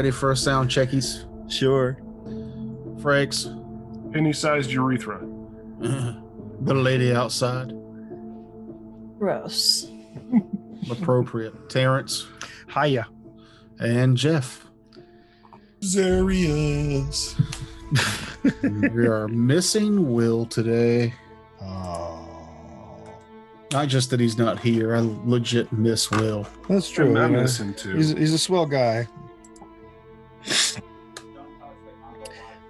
ready for a sound checkies? Sure. Frakes, Penny-sized urethra. the lady outside. Gross. Appropriate. Terrence Hiya. and Jeff. Zarius. We are missing Will today. Oh. Not just that he's not here. I legit miss Will. That's true. I you know. miss him too. He's a swell guy.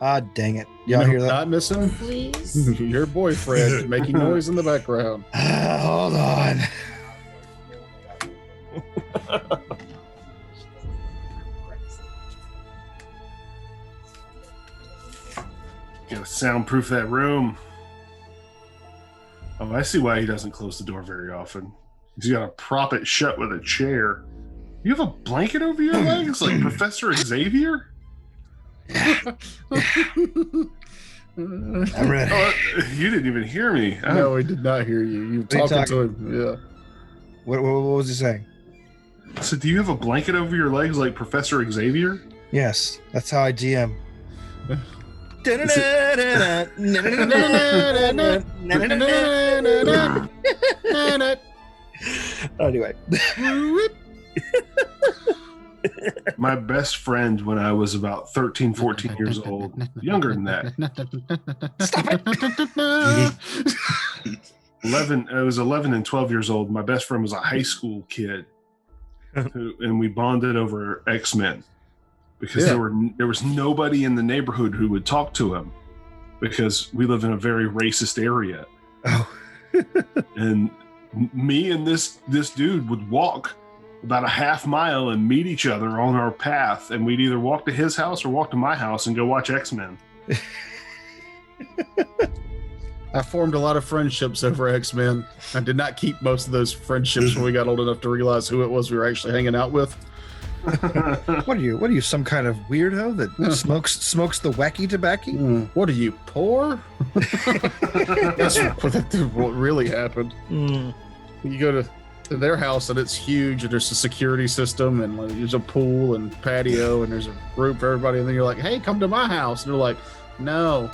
Ah, dang it. You Y'all know hear who that? not miss him? Please. Your boyfriend making noise in the background. Hold on. Gotta soundproof that room. Oh, I see why he doesn't close the door very often. He's got to prop it shut with a chair. You have a blanket over your legs like Professor Xavier? I'm ready. Oh, you didn't even hear me. No, he did not hear you. You were talking to him. Yeah. What was he saying? So do you have a blanket over your legs like Professor Xavier? Yes, that's how I GM. Anyway. My best friend when I was about 13, 14 years old, younger than that. Stop it. 11, I was 11 and 12 years old. My best friend was a high school kid, and we bonded over X-Men because there was nobody in the neighborhood who would talk to him because we live in a very racist area. Oh. And me and this dude would walk about a half mile and meet each other on our path, and we'd either walk to his house or walk to my house and go watch X-Men. I formed a lot of friendships over X-Men. I did not keep most of those friendships when we got old enough to realize who it was we were actually hanging out with. What are you, some kind of weirdo that smokes the wacky tobacco? What are you, poor? That's what really happened. You go to their house and it's huge and there's a security system and there's a pool and patio and there's a room for everybody, and then you're like, hey, come to my house, and they're like, no.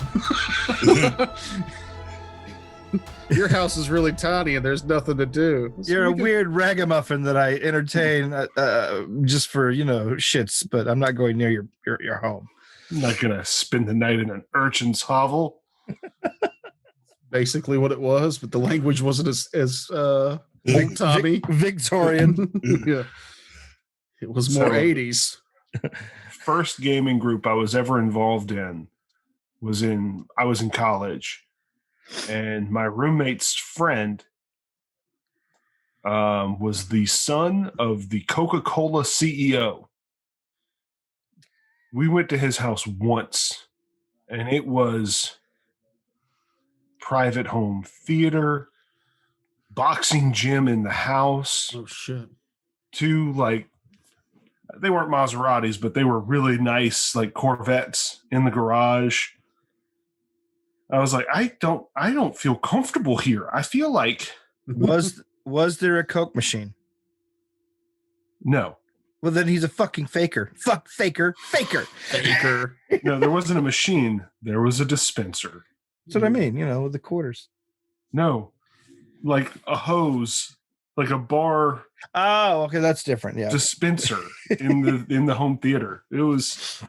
Your house is really tiny and there's nothing to do. You're a weird ragamuffin that I entertain just for, shits, but I'm not going near your home. I'm not gonna spend the night in an urchin's hovel. Basically what it was, but the language wasn't as old Tommy. Victorian. Yeah. It was more 80s. First gaming group I was ever involved in I was in college, and my roommate's friend was the son of the Coca-Cola CEO. We went to his house once, and it was private home theater, boxing gym in the house. Oh shit. Two, they weren't Maseratis, but they were really nice, Corvettes in the garage. I was like, I don't feel comfortable here. I feel like was there a Coke machine? No. Well, then he's a fucking faker. Fuck faker. No, there wasn't a machine. There was a dispenser. That's what I mean, with the quarters. No, like a hose, like a bar. Oh, okay, that's different. Yeah, dispenser in the home theater. It was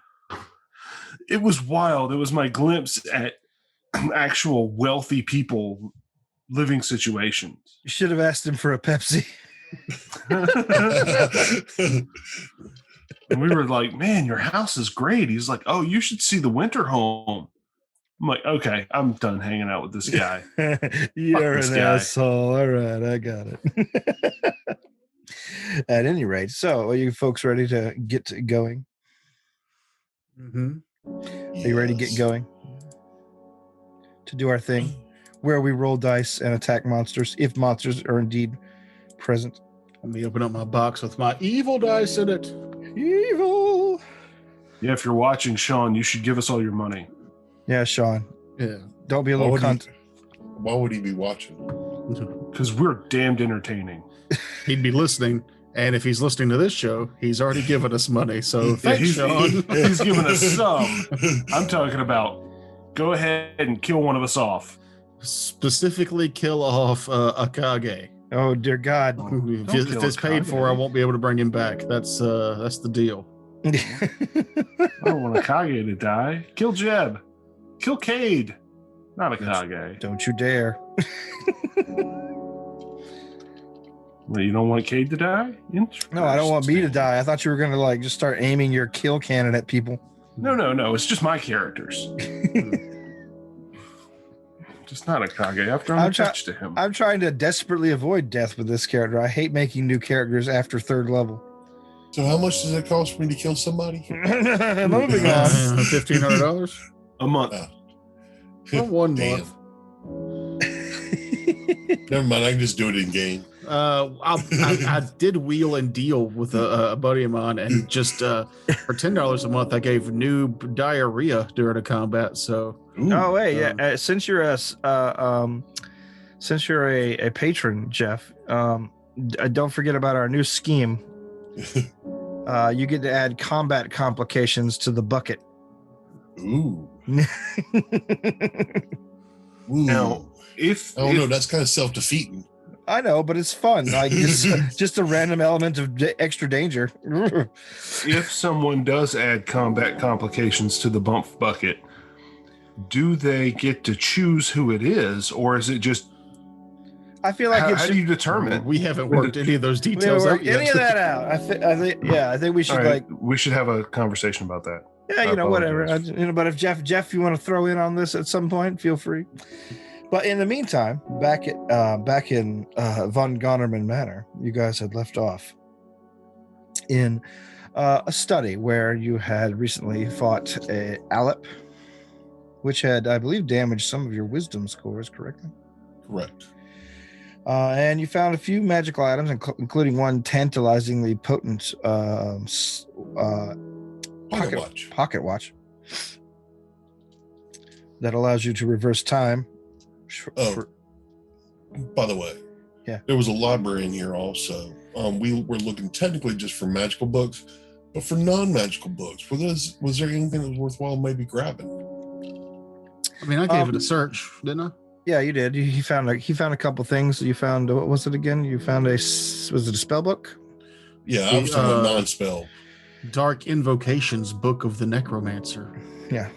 wild. It was my glimpse at actual wealthy people living situations. You should have asked him for a Pepsi. And we were like, man, your house is great. He's like, oh, you should see the winter home. I'm like, okay, I'm done hanging out with this guy. You're an asshole. All right, I got it. At any rate, so are you folks ready to get going? Mm-hmm. Are you ready to get going? To do our thing where we roll dice and attack monsters, if monsters are indeed present. Let me open up my box with my evil dice in it. Evil. Yeah, if you're watching, Sean, you should give us all your money. Yeah, Sean. Yeah. Don't be a little cunt. Why would he be watching? Because we're damned entertaining. He'd be listening And if he's listening to this show, he's already given us money. So thanks, Sean. He's giving us some. I'm talking about go ahead and kill one of us off. Specifically, kill off Akage. Oh dear God! If it's paid for, I won't be able to bring him back. That's the deal. I don't want Akage to die. Kill Jeb. Kill Cade. Not Akage. Don't you dare! Well, you don't want Cade to die? No, I don't want me to die. I thought you were gonna like just start aiming your kill cannon at people. No. It's just my characters. Just not Akage. After I'm attached to him. I'm trying to desperately avoid death with this character. I hate making new characters after 3rd level. So how much does it cost for me to kill somebody? Moving on. $1,500 A month. for 1 Damn. month. Never mind. I can just do it in game. I did wheel and deal with a buddy of mine, and just for $10 a month, I gave noob diarrhea during a combat. So, Oh wait, yeah. Since you're a patron, Jeff, don't forget about our new scheme. You get to add combat complications to the bucket. Ooh. Ooh. Now, no, that's kind of self-defeating. I know, but it's fun. Like just a random element of extra danger. if someone does add combat complications to the bump bucket, do they get to choose who it is, or is it just? I feel like how do you determine it? We haven't worked any of those details out yet. Any of that out. I think we should we should have a conversation about that. Yeah, whatever. But if Jeff, you want to throw in on this at some point, feel free. But in the meantime, back in Von Gonerman Manor, you guys had left off in a study where you had recently fought a Alep, which had, I believe, damaged some of your wisdom scores, correctly? Correct. And you found a few magical items, including one tantalizingly potent pocket watch that allows you to reverse time. By the way, there was a library in here also. We were looking technically just for magical books, but for non-magical books, was there anything that was worthwhile maybe grabbing? I mean, I gave it a search, didn't I? Yeah, you did. He found a couple things. You found, what was it again? You found was it a spell book? Yeah, I was talking about non-spell. Dark Invocations, Book of the Necromancer. Yeah,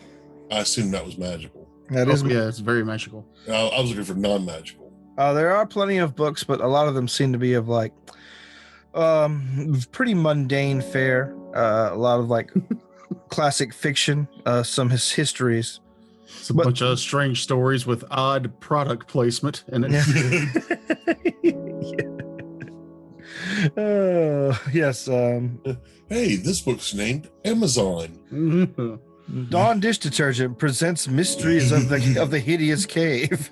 I assume that was magical. That is. Yeah, it's very magical. I was looking for non-magical. There are plenty of books, but a lot of them seem to be of like pretty mundane fare. A lot of like classic fiction, some histories. It's a bunch of strange stories with odd product placement in it. Yes. Hey, this book's named Amazon. Dawn Dish Detergent presents Mysteries of the Hideous Cave.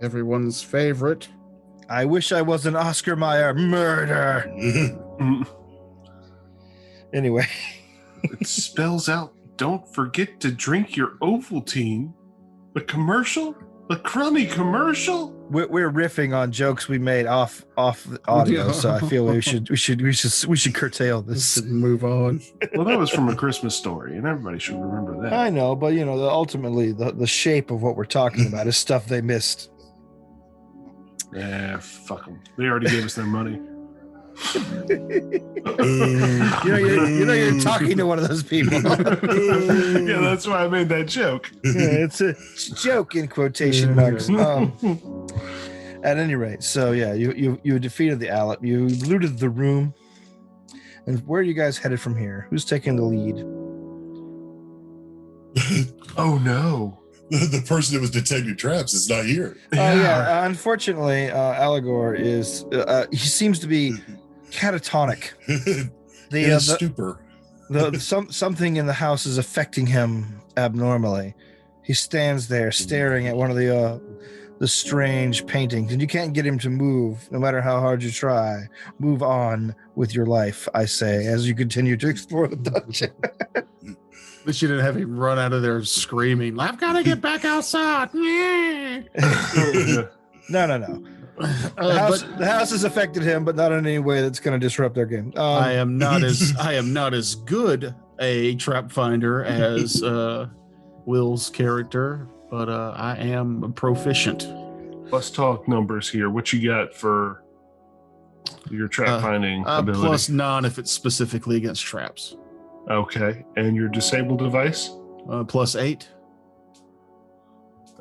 Everyone's favorite. I wish I was an Oscar Mayer murder. Anyway. It spells out, don't forget to drink your Ovaltine. The commercial? The crummy commercial? We're riffing on jokes we made off the audio, so I feel we should curtail this and move on. Well, that was from A Christmas Story, and everybody should remember that. I know, but ultimately the shape of what we're talking about is stuff they missed. Fuck them. They already gave us their money. You're talking to one of those people. Yeah, that's why I made that joke. Yeah, it's a joke in quotation marks. At any rate, so yeah, you defeated the Alep. You looted the room. And where are you guys headed from here? Who's taking the lead? Oh no. The person that was detecting traps is not here. Unfortunately, Allegor is he seems to be catatonic. Stupor. Something in the house is affecting him abnormally. He stands there staring at one of the strange paintings, and you can't get him to move, no matter how hard you try. Move on with your life, I say, as you continue to explore the dungeon. But you didn't have him run out of there screaming, I've got to get back outside. No. The house has affected him, but not in any way that's going to disrupt their game. I am not as good a trap finder as Will's character, but I am proficient. Let's talk numbers here. What you got for your trap finding ability? +9 if it's specifically against traps. Okay. And your disabled device? +8.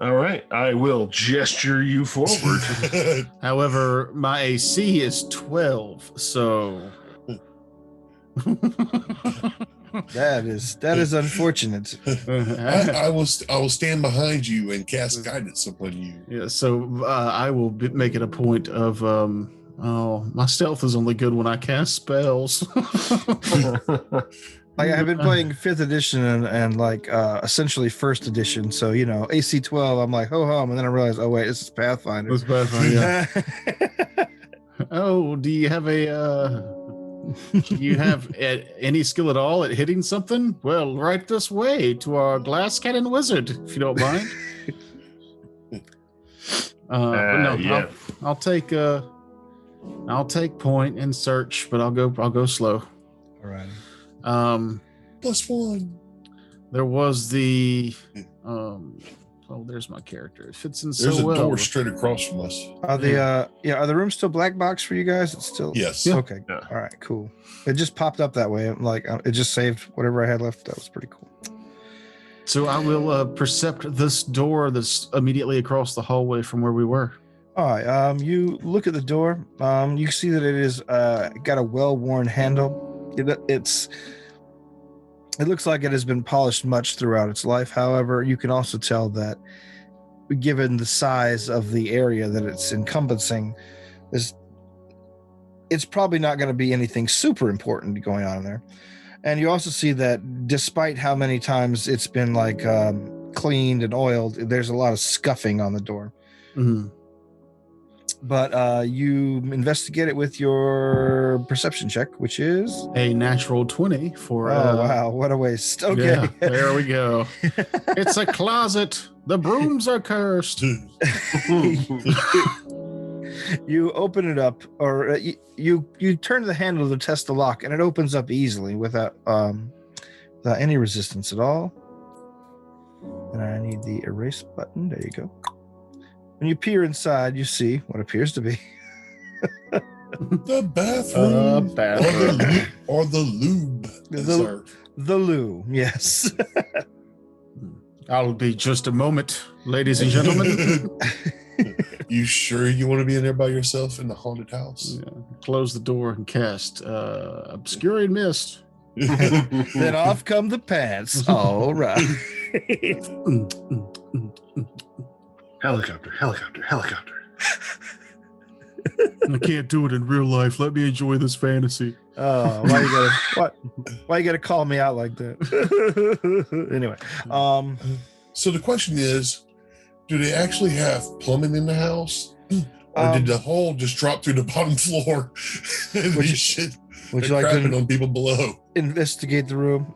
All right. I will gesture you forward. However, my AC is 12, so that is unfortunate. I will stand behind you and cast guidance upon you. Yeah, so I will make it a point of my stealth is only good when I cast spells. Like I've been playing 5th edition and like essentially 1st edition, so AC 12. I'm like ho hum, and then I realize, oh wait, this is Pathfinder. It's Pathfinder, yeah. Oh, do you have any skill at all at hitting something? Well, right this way to our glass cannon wizard, if you don't mind. Yeah. I'll take point and search, but I'll go slow. All right. +1. There was the there's my character. It fits in so well. There's a door straight across from us. Are the rooms still black box for you guys? It's still Yes. Yeah. Okay. Yeah. All right. Cool. It just popped up that way. Like it just saved whatever I had left. That was pretty cool. So I will percept this door that's immediately across the hallway from where we were. All right. You look at the door. You see that it is got a well-worn handle. It looks like it has been polished much throughout its life. However, you can also tell that given the size of the area that it's encompassing, it's probably not going to be anything super important going on in there. And you also see that despite how many times it's been like cleaned and oiled, there's a lot of scuffing on the door. Mm-hmm. But you investigate it with your perception check, which is a natural 20 for. Wow, what a waste! Okay, yeah, there we go. It's a closet. The brooms are cursed. You open it up, or you turn the handle to test the lock, and it opens up easily without any resistance at all. And I need the erase button. There you go. When you peer inside, you see what appears to be the bathroom, or the lube. The loo, yes. I'll be just a moment, ladies and gentlemen. You sure you want to be in there by yourself in the haunted house? Yeah. Close the door and cast obscuring mist. Then off come the pants. All right. Helicopter. I can't do it in real life. Let me enjoy this fantasy. Oh, why you gotta call me out like that? Anyway, so the question is, do they actually have plumbing in the house, or did the hole just drop through the bottom floor and would you like crapping to on people below? Investigate the room?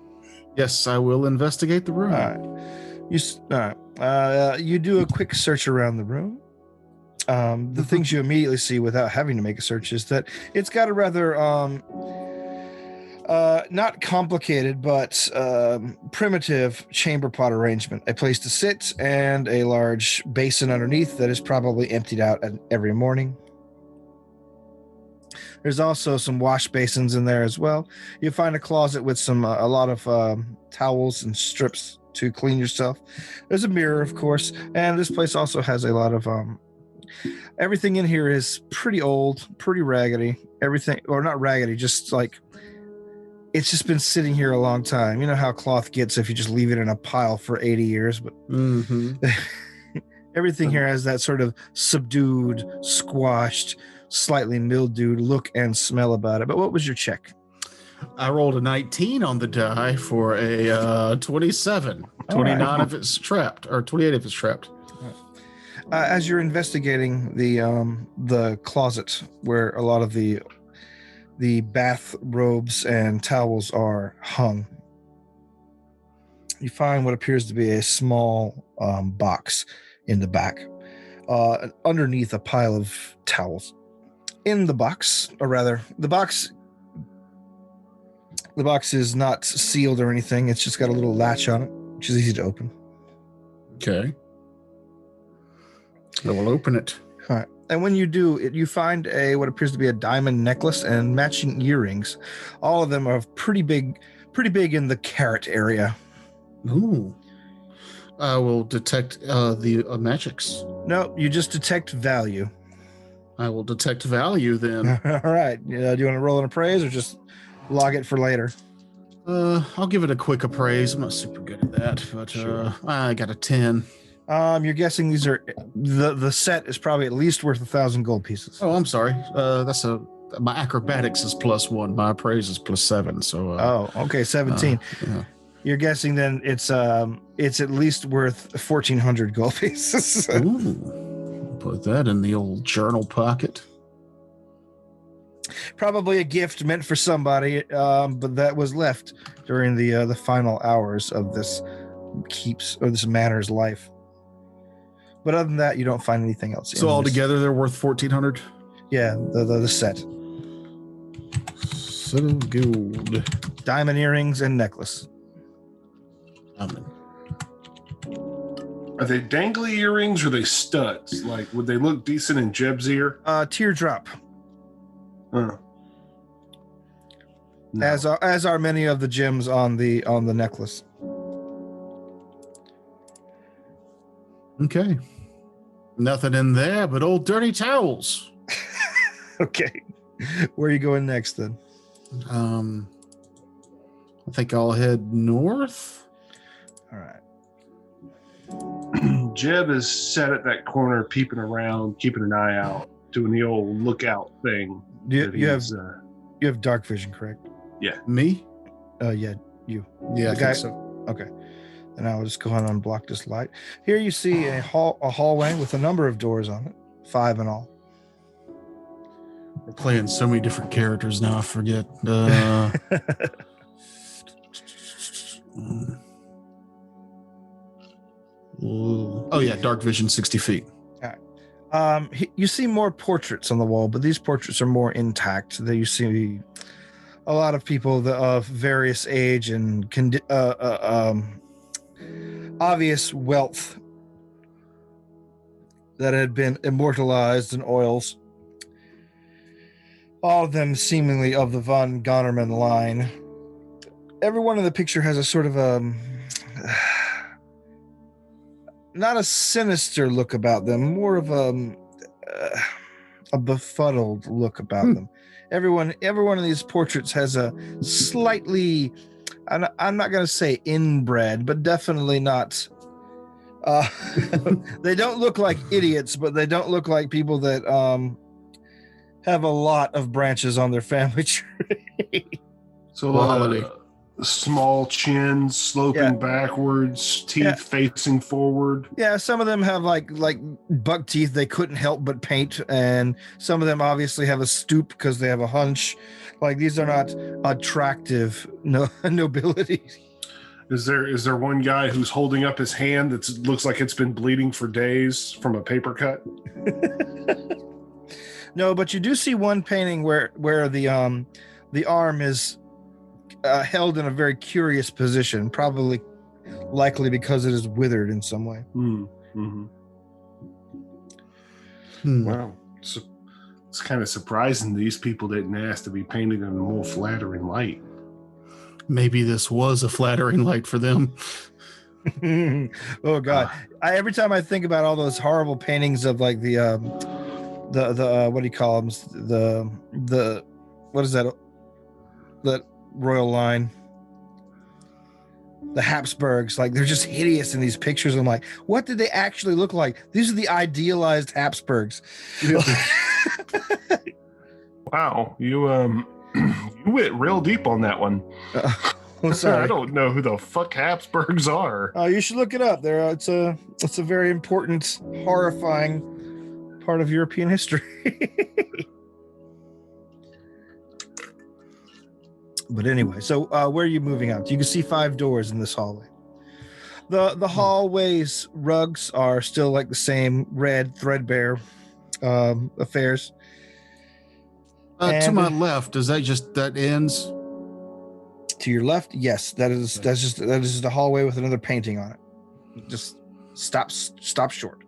Yes, I will investigate the room. All right. You do a quick search around the room. The things you immediately see without having to make a search is that it's got a rather not complicated but primitive chamber pot arrangement. A place to sit and a large basin underneath that is probably emptied out every morning. There's also some wash basins in there as well. You find a closet with a lot of towels and strips to clean yourself. There's a mirror, of course, and this place also has a lot of everything in here is pretty old, pretty raggedy. Everything, or not raggedy, just like it's just been sitting here a long time. You know how cloth gets if you just leave it in a pile for 80 years, but everything here has that sort of subdued, squashed, slightly mildewed look and smell about it. But what was your check? I rolled a 19 on the die for a 27. 29 if it's trapped, or 28 if it's trapped. As you're investigating the closet where a lot of the bath robes and towels are hung, you find what appears to be a small box in the back. underneath a pile of towels. In the box, or rather, the box is not sealed or anything. It's just got a little latch on it, which is easy to open. Okay. I will open it. All right. And when you do, you find what appears to be a diamond necklace and matching earrings. All of them are pretty big in the carat area. Ooh. I will detect the magics. No, you just detect value. I will detect value then. All right. Do you want to roll an appraise or just log it for later? I'll give it a quick appraise. I'm not super good at that, but Sure. I got a 10. You're guessing these are the set is probably at least worth 1,000 gold pieces. Oh, I'm sorry. My acrobatics is +1. My appraise is +7. So. Okay, 17. Yeah. You're guessing then it's at least worth 1,400 gold pieces. Ooh. Put that in the old journal pocket. Probably a gift meant for somebody, but that was left during the final hours of this this manor's life. But other than that, you don't find anything else. So altogether, they're worth 1,400. Yeah, the set. Set of gold. Diamond earrings and necklace. Diamond. Are they dangly earrings or are they studs? Like, would they look decent in Jeb's ear? Teardrop. No. As are many of the gems on the necklace. Okay. Nothing in there but old dirty towels. Okay. Where are you going next then? I think I'll head north. All right. Jeb is set at that corner, peeping around, keeping an eye out, doing the old lookout thing. You have dark vision, correct? Yeah. Me? Yeah, you. Yeah, I The guy- think so. Okay. And I'll just go ahead and unblock this light. Here you see a hallway with a number of doors on it, 5 in all. We're playing so many different characters now, I forget. Oh yeah, dark vision 60 feet. You see more portraits on the wall, but these portraits are more intact. That you see a lot of people of various age and obvious wealth that had been immortalized in oils. All of them seemingly of the von Gonerman line. Everyone in the picture has a sort of not a sinister look about them, more of a befuddled look about them. Every one of these portraits has a slightly, I'm not going to say inbred, but definitely not. They don't look like idiots, but they don't look like people that have a lot of branches on their family tree. So a lot of small chins sloping backwards, teeth facing forward. Yeah, some of them have like buck teeth they couldn't help but paint, and some of them obviously have a stoop because they have a hunch. Like, these are not attractive nobility. Is there one guy who's holding up his hand that looks like it's been bleeding for days from a paper cut? No, but you do see one painting where the arm is held in a very curious position, likely because it is withered in some way. Mm-hmm. Wow. So it's kind of surprising these people didn't ask to be painted in a more flattering light. Maybe this was a flattering light for them. Oh God! Every time I think about all those horrible paintings of like the what do you call them? The what is that royal line? The Habsburgs, like, they're just hideous in these pictures. I'm like, what did they actually look like? These are the idealized Habsburgs. Wow, you went real deep on that one. I'm sorry. I don't know who the fuck Habsburgs are. You should look it up. It's a very important, horrifying part of European history. But anyway, so where are you moving out? You can see 5 doors in this hallway. The hallways rugs are still like the same red threadbare affairs. To my left, does that ends? To your left, yes, that is the hallway with another painting on it. Just stop short.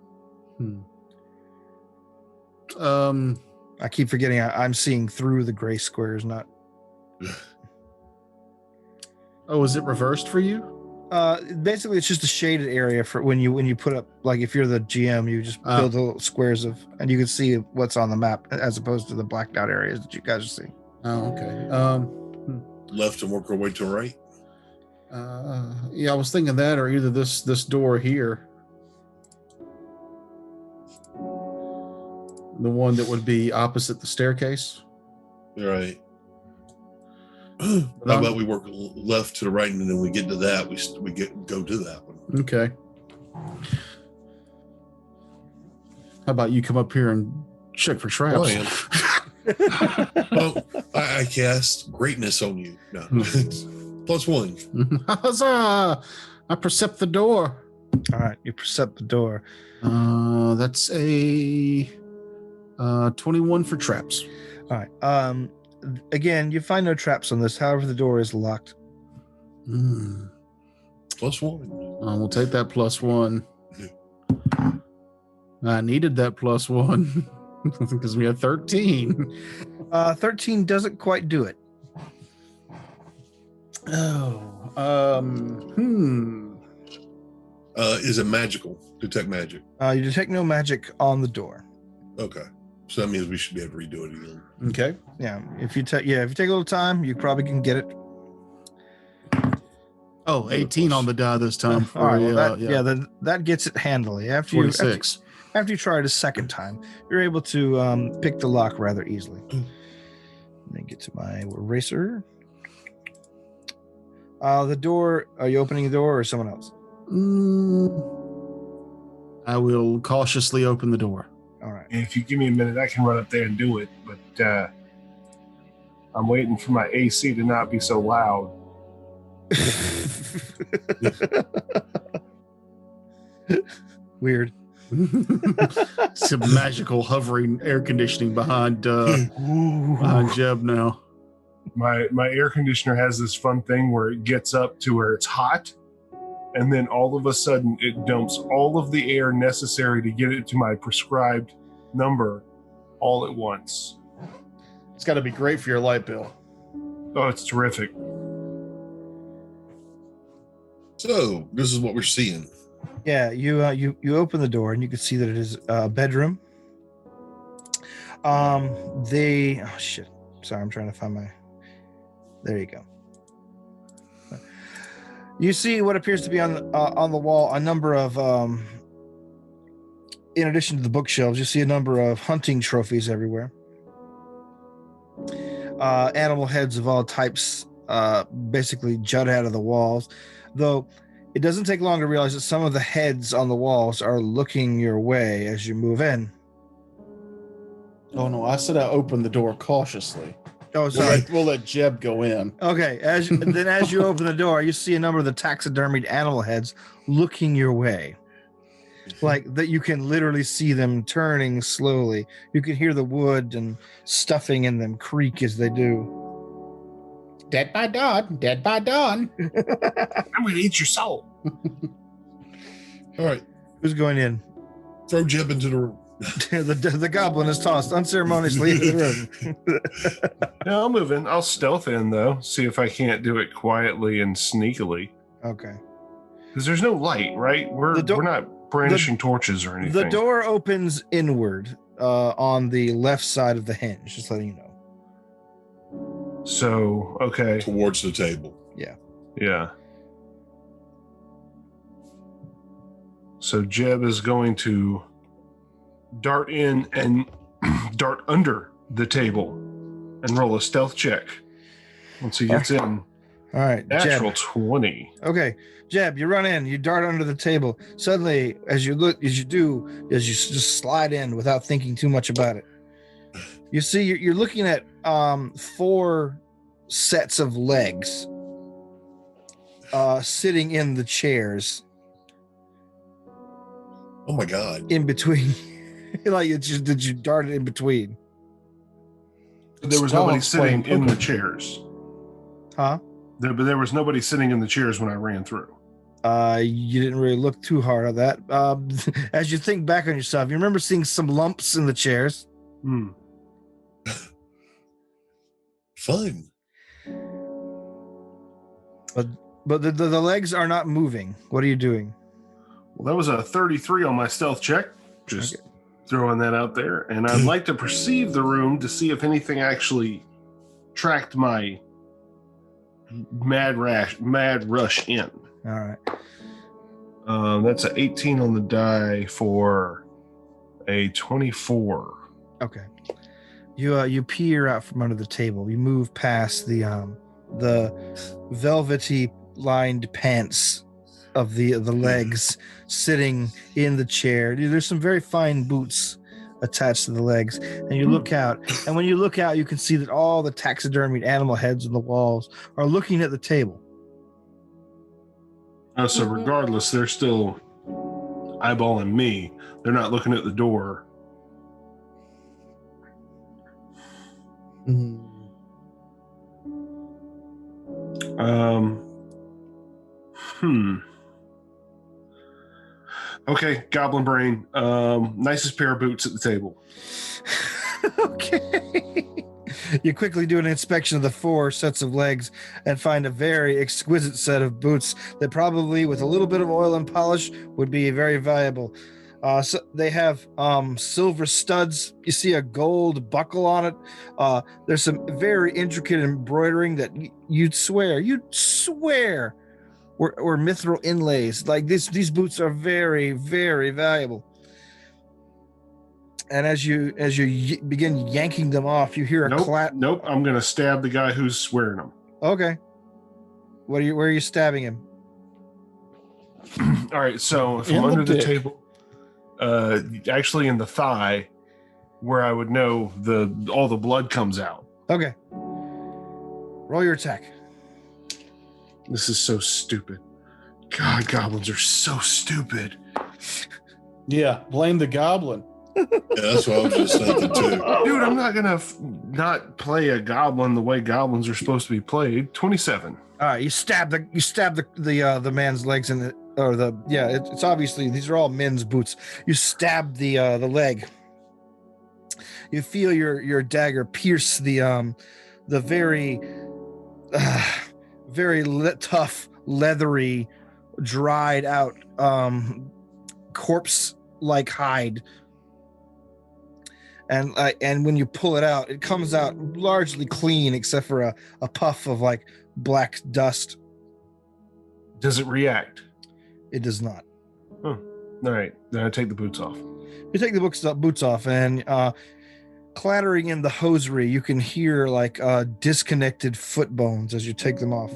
I keep forgetting I'm seeing through the gray squares, not. Oh, is it reversed for you? Basically, it's just a shaded area for when you put up, like if you're the GM, you just build the little squares and you can see what's on the map as opposed to the blacked out areas that you guys are seeing. Oh, okay. Left and work our way to right. Yeah, I was thinking that, or either this door here, the one that would be opposite the staircase. Right. How about we work left to the right, and then we get to that, we go to that one. Okay. How about you come up here and check for traps? Oh, I am. Well, I cast greatness on you. No, +1. Huzzah! I percept the door. All right, you percept the door. That's a 21 for traps. All right. Again, you find no traps on this. However, the door is locked. +1. We'll take that +1. I needed that +1 because we had 13. 13 doesn't quite do it. Is it magical? Detect magic. You detect no magic on the door. Okay, so that means we should be able to redo it again. Okay. Yeah, if you take a little time, you probably can get it. Oh, 18 on the die this time. All right, well, that gets it handily. After 46. After you try it a second time, you're able to pick the lock rather easily. Let me get to my eraser. The door, are you opening the door or someone else? I will cautiously open the door. All right. If you give me a minute, I can run up there and do it. But I'm waiting for my AC to not be so loud. Weird. Some magical hovering air conditioning behind Jeb now. My air conditioner has this fun thing where it gets up to where it's hot, and then all of a sudden it dumps all of the air necessary to get it to my prescribed number all at once. It's got to be great for your light bill. Oh, it's terrific. So this is what we're seeing. Yeah, you open the door and you can see that it is a bedroom. Oh shit. Sorry, I'm trying to find my. There you go. You see what appears to be on the wall a number of in addition to the bookshelves, you see a number of hunting trophies everywhere. Animal heads of all types basically jut out of the walls, though it doesn't take long to realize that some of the heads on the walls are looking your way as you move in. Oh no, I said I opened the door cautiously. Oh, sorry. We'll let Jeb go in. Okay, as you open the door, you see a number of the taxidermied animal heads looking your way. Like that, you can literally see them turning slowly. You can hear the wood and stuffing in them creak as they do. Dead by dawn, dead by dawn. I'm going to eat your soul. All right. Who's going in? Throw Jeb into the room. the goblin is tossed unceremoniously into the room. No, I'll move in. I'll stealth in, though. See if I can't do it quietly and sneakily. Okay. Because there's no light, right? We're not brandishing torches or anything. The door opens inward on the left side of the hinge, just letting you know. So, okay. Towards the table. Yeah. So Jeb is going to dart in and dart under the table and roll a stealth check once he gets in. All right, Natural Jeb. 20. Okay, Jeb, you run in, you dart under the table. Suddenly, as you just slide in without thinking too much about it, you see you're looking at 4 sets of legs sitting in the chairs Oh my God. in between. Like did you dart it in between? There was Skull nobody was playing sitting in the poker. chairs. Huh? There was nobody sitting in the chairs when I ran through. You didn't really look too hard on that. As you think back on yourself, you remember seeing some lumps in the chairs. Hmm. Fun. But the legs are not moving. What are you doing? Well, that was a 33 on my stealth check. Just throwing that out there. And I'd like to perceive the room to see if anything actually tracked my mad rush in. All right. That's an 18 on the die for a 24. Okay. You peer out from under the table. You move past the velvety lined pants of the legs sitting in the chair. There's some very fine boots attached to the legs, and you look out, and when you look out, you can see that all the taxidermied animal heads on the walls are looking at the table. So regardless, they're still eyeballing me. They're not looking at the door. Okay, goblin brain. Nicest pair of boots at the table. Okay. You quickly do an inspection of the 4 sets of legs and find a very exquisite set of boots that probably, with a little bit of oil and polish, would be very valuable. So they have silver studs. You see a gold buckle on it. There's some very intricate embroidering that you'd swear were mithril inlays. Like these boots are very, very valuable. And as you begin yanking them off, you hear a clap. Nope. I'm gonna stab the guy who's wearing them. Okay. Where are you stabbing him? All right. So if In I'm the under the dick. table, actually in the thigh, where I would know all the blood comes out. Okay. Roll your attack. This is so stupid. God, goblins are so stupid. Yeah, blame the goblin. Yeah, that's what I was just thinking too. Dude, I'm not gonna not play a goblin the way goblins are supposed to be played. 27. All right, you stab the man's legs in the it's obviously these are all men's boots. You stab the leg. You feel your dagger pierce the very tough, leathery, dried out corpse like hide. And when you pull it out, it comes out largely clean, except for a puff of like black dust. Does it react? It does not. All right, then I take the boots off. You take the boots off, and clattering in the hosiery, you can hear like disconnected foot bones as you take them off.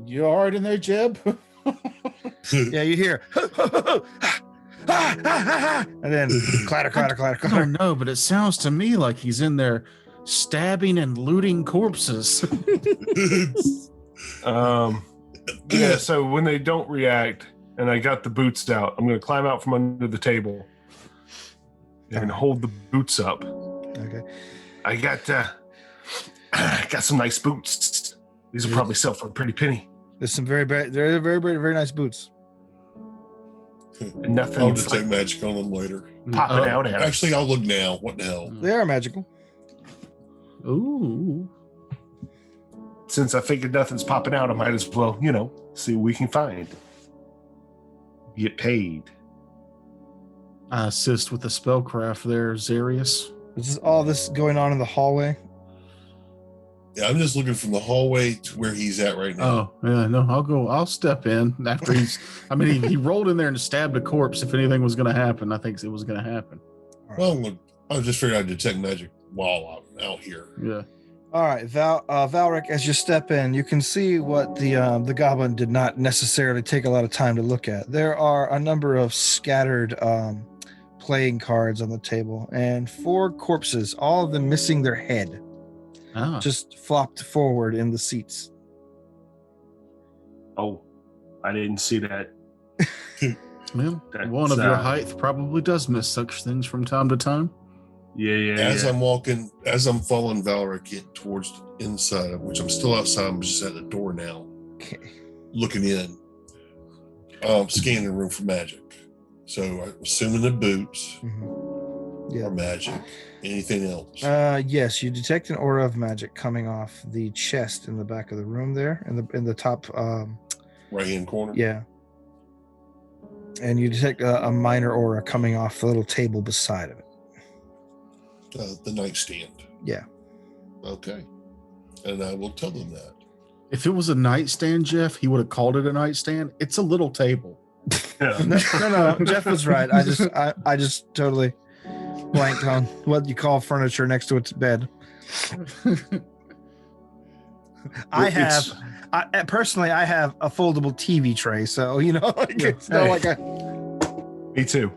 You all right in there, Jeb? Yeah, you hear. And then clatter. I don't know, but it sounds to me like he's in there stabbing and looting corpses. Yeah, so when they don't react and I got the boots out, I'm going to climb out from under the table and hold the boots up. Okay. I got some nice boots. These will probably sell for a pretty penny. There's some they're very, very, very nice boots. And nothing I'll detect magic on them later. popping out at us. Actually, I'll look now. What the hell? They are magical. Ooh. Since I figured nothing's popping out, I might as well, see what we can find. Get paid. I assist with the spellcraft there, Zarius. Is all this going on in the hallway? Yeah, I'm just looking from the hallway to where he's at right now. Oh, yeah, no, I'll step in after he rolled in there and stabbed a corpse. If anything was going to happen, I think it was going to happen. Well, look, I just figured I'd detect magic while I'm out here. Yeah. All right, Valric, as you step in, you can see what the goblin did not necessarily take a lot of time to look at. There are a number of scattered playing cards on the table and 4 corpses, all of them missing their head, just flopped forward in the seats. Oh, I didn't see that. Well, one of your height probably does miss such things from time to time. As I'm walking, as I'm following Valeric towards the inside, which I'm still outside, I'm just at the door now, looking in, scanning the room for magic. So I'm assuming the boots are magic. Anything else? Yes, you detect an aura of magic coming off the chest in the back of the room there, in the top right-hand corner? Yeah. And you detect a minor aura coming off the little table beside of it. The nightstand. Yeah. Okay. And I will tell them that. If it was a nightstand, Jeff, he would have called it a nightstand. It's a little table. No. Jeff was right. I just totally blanked on what you call furniture next to its bed. Personally, I have a foldable TV tray, so it's not like a. Me too.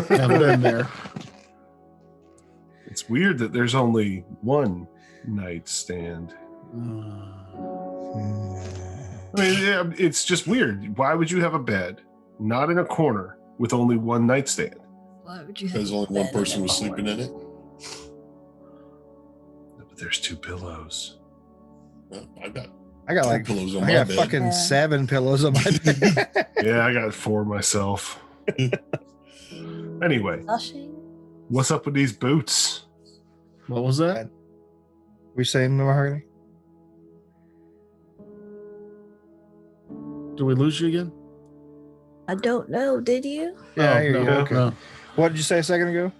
I've been there. It's weird that there's only one nightstand. I mean, it's just weird. Why would you have a bed not in a corner with only one nightstand? Why would you have? Because only one person was sleeping in it. But there's 2 pillows. Well, I got like pillows on I my got bed. fucking 7 pillows on my bed. Yeah, I got 4 myself. Anyway, what's up with these boots? What was that? We saying mahogany? Did we lose you again? I don't know. Did you? Yeah, I hear you. No, Okay. no. What did you say a second ago?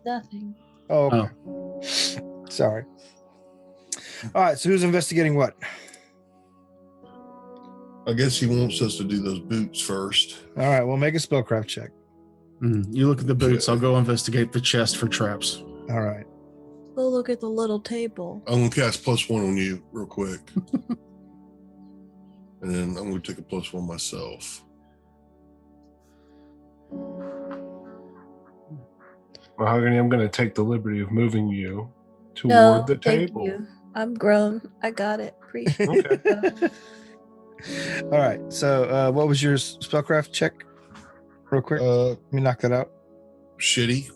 Nothing. Oh, okay. Sorry. All right. So who's investigating what? I guess he wants us to do those boots first. All right. Well, make a spellcraft check. You look at the boots. I'll go investigate the chest for traps. All right. Go look at the little table. I'm going to cast +1 on you real quick. And then I'm going to take a +1 myself. Mahogany, I'm going to take the liberty of moving you toward the table. Thank you. I'm grown. I got it. Appreciate Okay. All right. So what was your spellcraft check? Real quick. Let me knock that out. Shitty.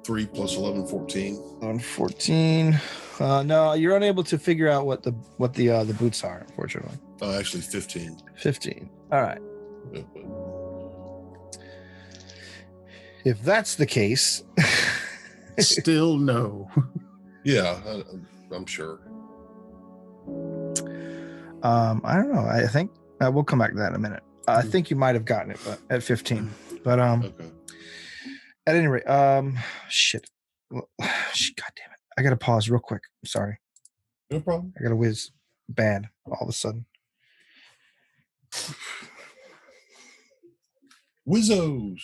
3 + 11, 14. On 14. No, you're unable to figure out what the boots are, unfortunately. Actually 15. 15. All right. Yeah, If that's the case, Still no. yeah, I'm sure. I don't know. I think we'll come back to that in a minute. I think you might have gotten it, but at 15. But Okay. at any rate, shit. God damn it! I gotta pause real quick. I'm sorry. No problem. I gotta whiz bad all of a sudden. Wizzos.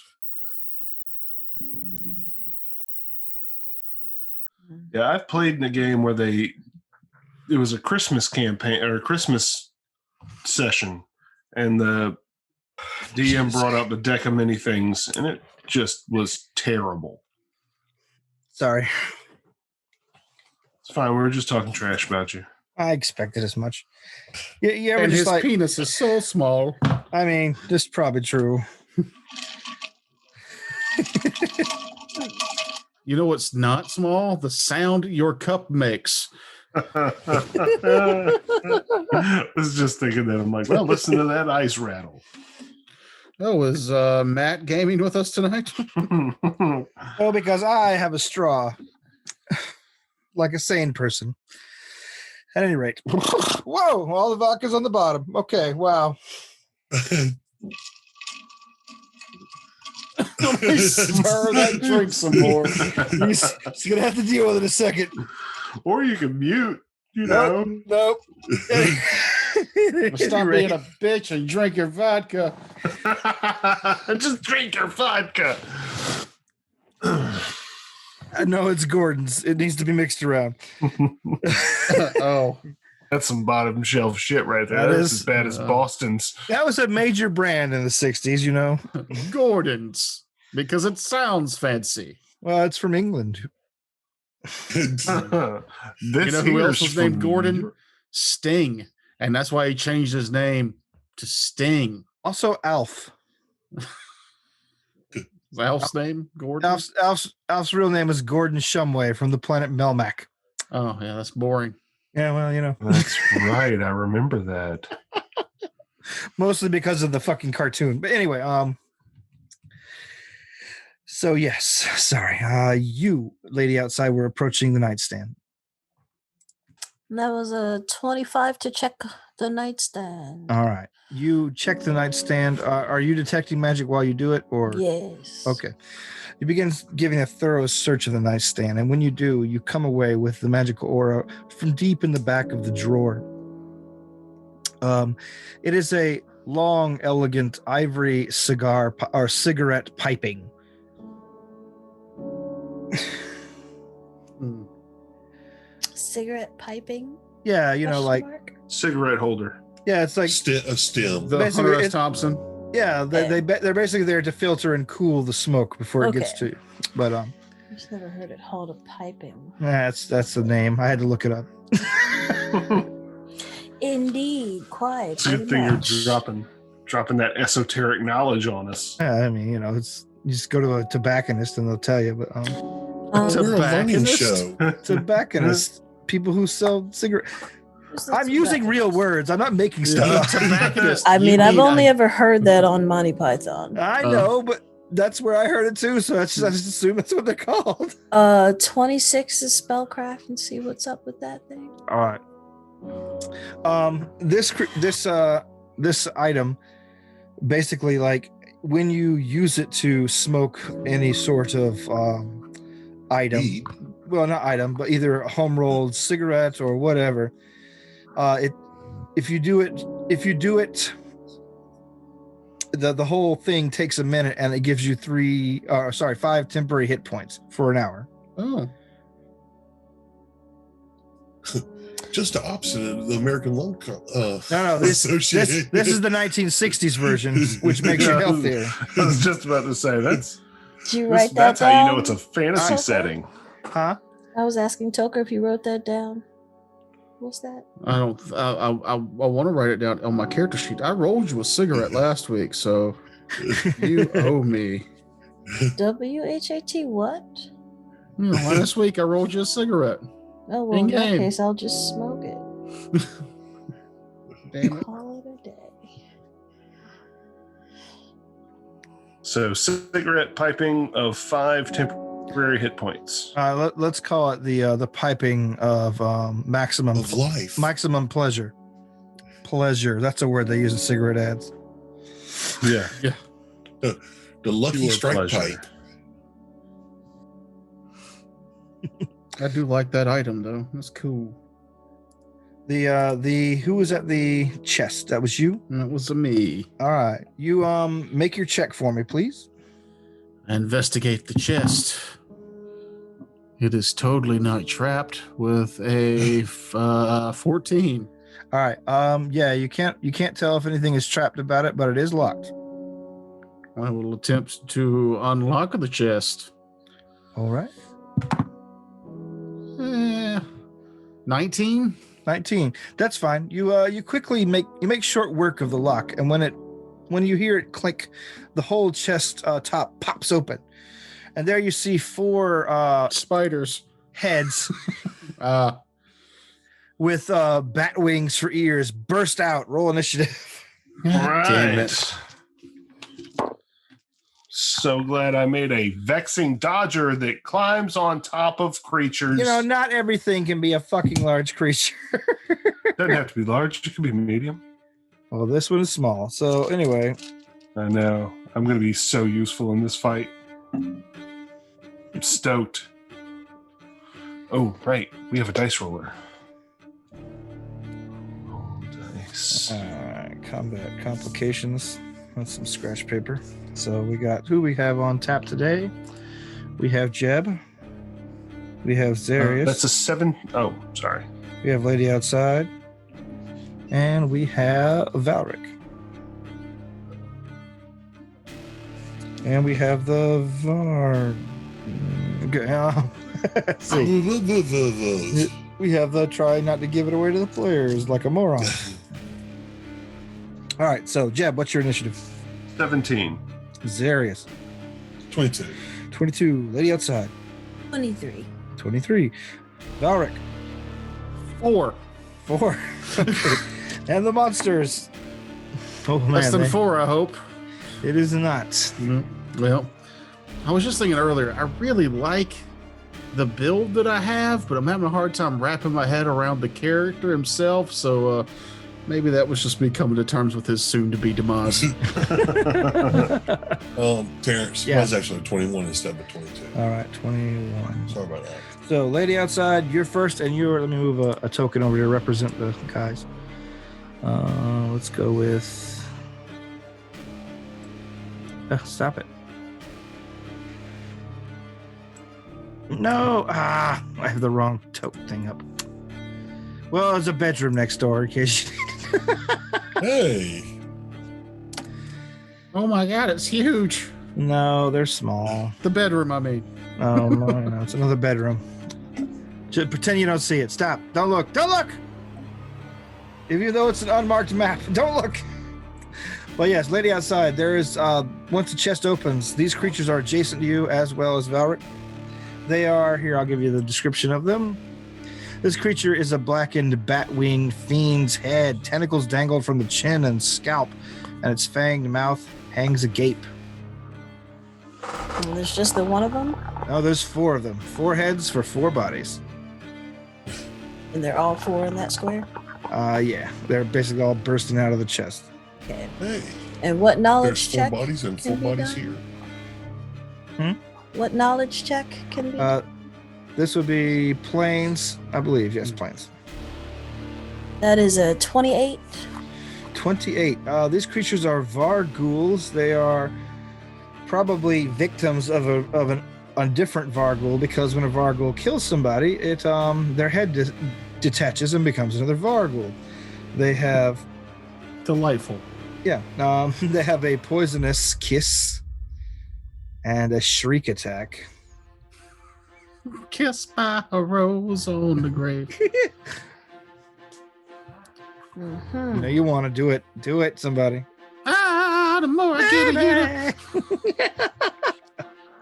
Yeah, I've played in a game where it was a Christmas campaign or a Christmas session, and the DM brought up a deck of many things, and it just was terrible. Sorry. It's fine. We were just talking trash about you. I expected as much. You ever And just his penis is so small. I mean, this is probably true. You know what's not small? The sound your cup makes. I was just thinking that. I'm like, well, listen to that ice rattle. Oh, is Matt gaming with us tonight? Oh, because I have a straw. Like a sane person. At any rate. Whoa, all the vodka's on the bottom. Okay, wow. Stir that drink some more. He's going to have to deal with it a second. Or you can mute, you know. Nope. Stop being a bitch and drink your vodka. Just drink your vodka. No, it's Gordon's. It needs to be mixed around. Oh. That's some bottom shelf shit right there. That That's is, as bad as Boston's. That was a major brand in the 60s, you know. Gordon's. Because it sounds fancy. Well, it's from England. This You know who else was named Gordon? Sting. And that's why he changed his name to sting. Also, Alf. Is Alf's name Gordon? Alf's real name is Gordon Shumway from the planet Melmac. Oh yeah, that's boring. Yeah, well, you know. That's right. I remember that. Mostly because of the fucking cartoon. But anyway, so yes, sorry. You, lady outside, were approaching the nightstand. That was a 25 to check the nightstand. All right. You check the nightstand. Are you detecting magic while you do it, or? Yes. Okay. You begin giving a thorough search of the nightstand, and when you do, you come away with the magical aura from deep in the back of the drawer. It is a long, elegant ivory cigarette piping. Cigarette piping? Yeah, you know, like Cigarette holder. yeah, it's like A stem. The Basically, Hunter S. it- Thompson. yeah, they're basically there to filter and cool the smoke before it gets to you. But I've just never heard it called a piping. that's the name. I had to look it up. Indeed, quite. It's a good thing you're dropping that esoteric knowledge on us. Yeah, I mean, you know, it's you just go to a tobacconist and they'll tell you. But We're a learning show. tobacconist, people who sell cigarettes. I'm using real words. I'm not making stuff up. Tobacconist. I mean, You I've mean only ever heard that on Monty Python. I know, but that's where I heard it too. So I just assume that's what they're called. 26 is spellcraft, and see what's up with that thing. All right. This item, basically, like when you use it to smoke any sort of item, Weed. well, not item, but either a home rolled cigarette or whatever. If you do it, the whole thing takes a minute, and it gives you 5 temporary hit points for an hour. Oh, Just the opposite of the American Lung No, this is the 1960s version, which makes you healthier. I was just about to say that's Did you write that that's down? how you know it's a fantasy Okay. setting. Huh? I was asking Toker if you wrote that down. What's that? I don't. I want to write it down on my character sheet. I rolled you a cigarette last week, so you owe me. WHAT what? Last week I rolled you a cigarette. Oh, well, in that In-game. case, I'll just smoke it. Damn it. Call it a day. So cigarette piping of 5 temporary hit points. Let's call it the piping of maximum of life. maximum pleasure. Pleasure. That's a word they use in cigarette ads. Yeah. The Lucky Pure Strike pleasure. Pipe. I do like that item though. That's cool. The who was at the chest? That was you. And that was a me. All right. You make your check for me, please. I investigate the chest. It is totally not trapped with a 14. All right. Yeah, you can't tell if anything is trapped about it, but it is locked. I will attempt to unlock the chest. All right. 19. 19. That's fine. You quickly make short work of the lock, and when you hear it click, the whole chest top pops open, and there you see 4 Spiders. heads Ah. with bat wings for ears burst out. Roll initiative. Damn Right. it. So glad I made a vexing dodger that climbs on top of creatures. You know, not everything can be a fucking large creature. Doesn't have to be large. It could be medium. Well, this one is small. So anyway, I know. I'm going to be so useful in this fight. I'm stoked. Oh, right. We have a dice roller. Roll dice. combat complications. That's some scratch paper. So we got who we have on tap today. We have Jeb. We have Zarius. That's a 7. Oh, sorry. We have Lady Outside. And we have Valric. And we have the Var. Let's see. We have the try not to give it away to the players like a moron. All right, so Jeb, what's your initiative? 17. Zarius. 22. 22. Lady outside. 23. 23. Valric. 4. 4. Okay. And the monsters. Oh man, Less than 4, I hope. it is not. Well, I was just thinking earlier, I really like the build that I have, but I'm having a hard time wrapping my head around the character himself. So maybe that was just me coming to terms with his soon-to-be demise. Terrence, Yeah. mine's actually 21 instead of 22. All right, 21. Sorry about that. So, lady outside, you're first, and let me move a token over here to represent the guys. Let's go with. Stop it. No! I have the wrong token thing up. Well, there's a bedroom next door in case you Hey, Oh my God, it's huge. No, they're small. The bedroom, I mean. Oh, no, it's another bedroom. Just pretend you don't see it. Stop. Don't look. Don't look! Even though it's an unmarked map, don't look! But yes, lady outside, there is, once the chest opens, these creatures are adjacent to you as well as Valric. They are, here, I'll give you the description of them. This creature is a blackened bat-winged fiend's head. Tentacles dangle from the chin and scalp, and its fanged mouth hangs agape. And there's just the one of them, Oh, there's 4 of them. 4 heads for 4 bodies. and they're all 4 in that square. Yeah, they're basically all bursting out of the chest. Okay. hey. And what There's knowledge 4 check? bodies and 4 can be bodies done? here. What knowledge check can be? This would be planes, I believe. Yes, planes. That is a 28. 28. These creatures are Varghouls. They are probably victims of a different Varghoul, because when a Varghoul kills somebody, it their head detaches and becomes another Varghoul. They have Delightful. they have a poisonous kiss and a shriek attack. Kiss by a rose on the grave. You know you want to do it. Do it, somebody. The more I get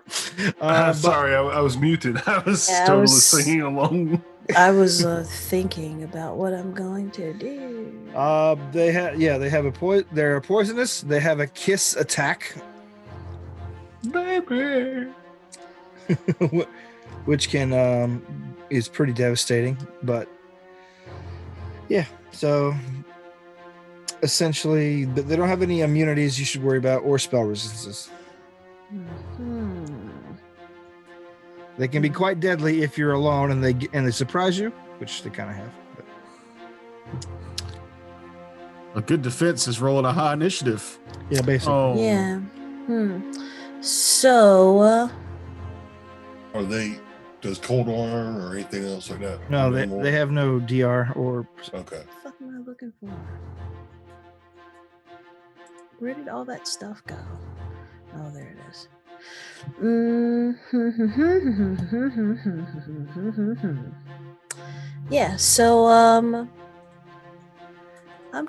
it. Sorry, I was muted. I was Yeah, I totally was- singing along. I was thinking about what I'm going to do. They have they're poisonous. They have a kiss attack, Baby. which can is pretty devastating. But yeah, so essentially, they don't have any immunities you should worry about or spell resistances. They can be quite deadly if you're alone and they surprise you, which they kind of have. But. A good defense is rolling a high initiative. Yeah, basically. Oh. Yeah. So, Are they, does cold arm or anything else like that? No, Anymore? they have no DR or. Okay. what the fuck am I looking for? Where did all that stuff go? Oh, there it is. Yeah, so I'm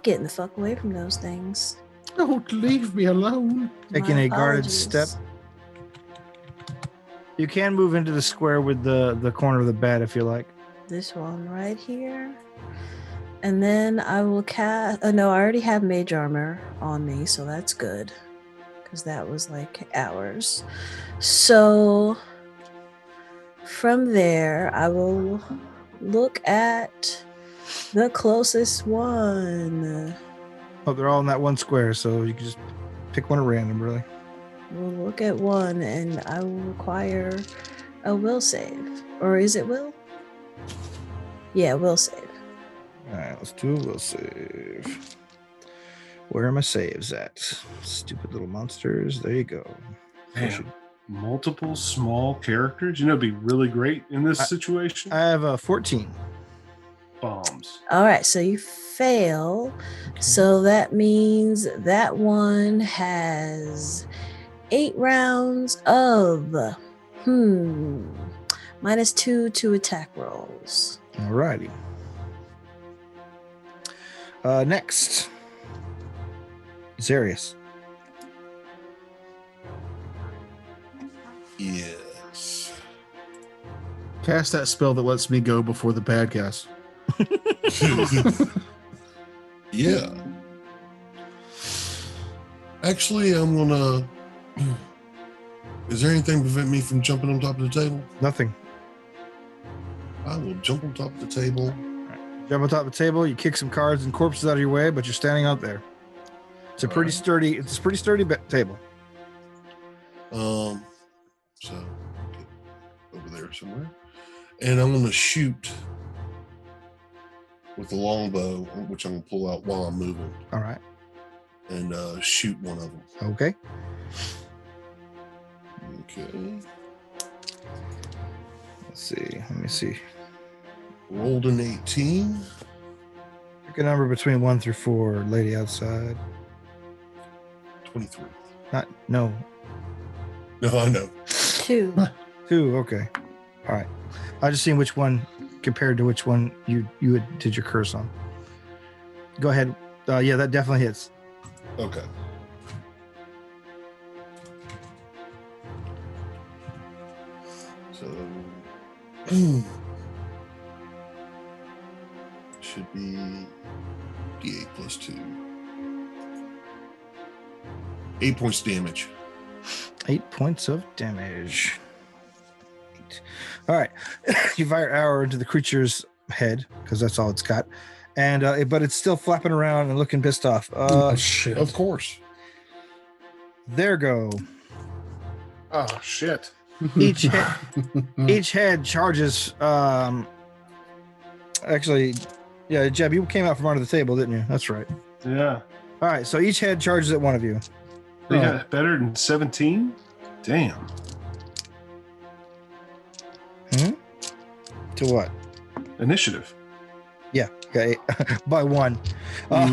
getting the fuck away from those things. Don't leave me alone. Taking My a guarded apologies. step. You can move into the square with the corner of the bed if you like. This one right here. And then I will cast. No, I already have mage armor on me, so that's good. Because that was like hours. So from there, I will look at the closest one. Oh, they're all in that one square, so you can just pick one at random, really. We'll look at one, and I will require a will save. Or is it will? Yeah, will save. All right, let's do a will save. Where are my saves at? Stupid little monsters. There you go. Damn. Multiple small characters. You know, it'd be really great in this situation. I have a 14. Bombs. All right, so you fail. So that means that one has 8 rounds of -2 to attack rolls. Alrighty. Next. Zarius. Yes. Cast that spell that lets me go before the bad guys. Yeah. Actually, I'm gonna. Is there anything prevent me from jumping on top of the table? Nothing. I will jump on top of the table. Jump on top of the table. You kick some cards and corpses out of your way, but you're standing out there. It's a pretty sturdy. It's a pretty sturdy table. So get over there somewhere, and I'm gonna shoot with the longbow, which I'm gonna pull out while I'm moving. All right. And shoot one of them. Okay. Okay. Let's see. Let me see. Rolled an 18. Pick a number between 1 through 4. Lady outside. 23. No. No, I know. 2. 2. Okay. All right. I just seen which one compared to which one you did your curse on. Go ahead. Yeah, that definitely hits. Okay. So should be D8 plus 2. 8 points damage. 8 points of damage. 8. All right. You fire arrow into the creature's head because that's all it's got, and but it's still flapping around and looking pissed off. Oh shit! Of course. There go. Oh shit! Each head charges. Actually, yeah, Jeb, you came out from under the table, didn't you? That's right. Yeah. All right, so each head charges at one of you. They got better than 17. Damn. To what? Initiative. Yeah. Okay. By 1. All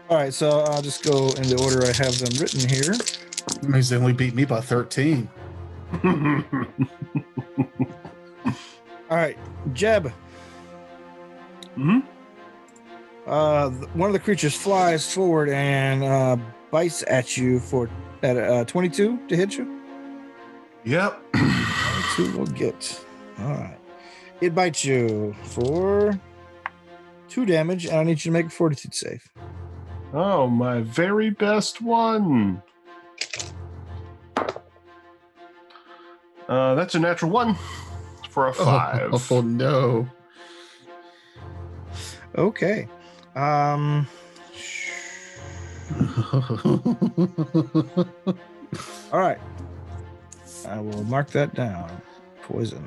right, so I'll just go in the order I have them written here. That means they only beat me by 13. All right, Jeb. Hmm. One of the creatures flies forward and bites at you at 22 to hit you. Yep. 22 will get. All right. It bites you for 2 damage, and I need you to make a fortitude save. Oh, my very best one. That's a natural 1 for a 5. Oh no. Okay. All right. I will mark that down. Poisoned.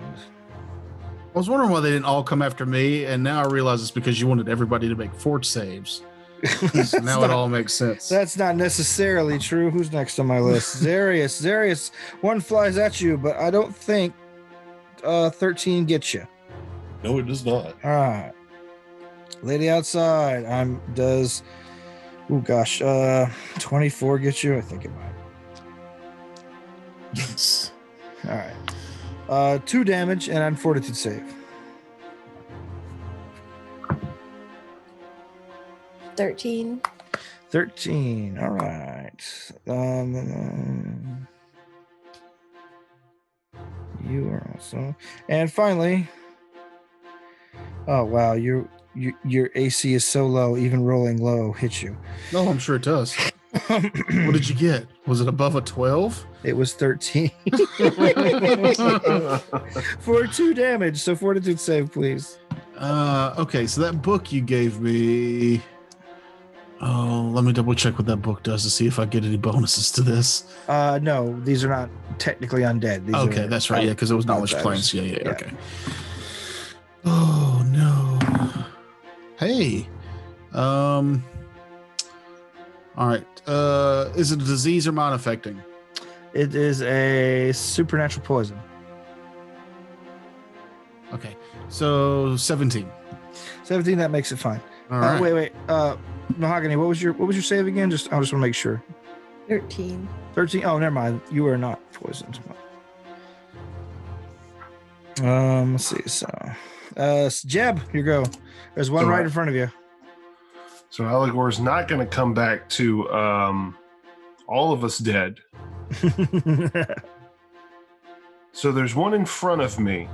I was wondering why they didn't all come after me, and now I realize it's because you wanted everybody to make fort saves. So now it all makes sense. That's not necessarily true. Who's next on my list? Zarius. One flies at you, but I don't think 13 gets you. No, it does not. All right. Lady outside. Does 24 get you? I think it might. Yes. All right. 2 damage and on fortitude save. 13. 13. All right. You are also. And finally. Oh wow, your AC is so low, even rolling low hits you. No, I'm sure it does. What did you get? Was it above a 12? It was 13. For 2 damage. So fortitude save, please. Okay, so that book you gave me. Oh, let me double check what that book does to see if I get any bonuses to this. No, these are not technically undead. These Okay, are that's right. Yeah, because it was knowledge outsiders. planes. Yeah. Okay. Oh no. Hey. All right. Is it a disease or mind affecting? It is a supernatural poison. Okay. So 17. 17, that makes it fine. All right. Wait. Mahogany, what was your save again? I just want to make sure. 13. 13. Oh, never mind. You are not poisoned. Let's see. So, Jeb, here you go. There's one right in front of you. So Allegor's not going to come back to all of us dead. So there's one in front of me.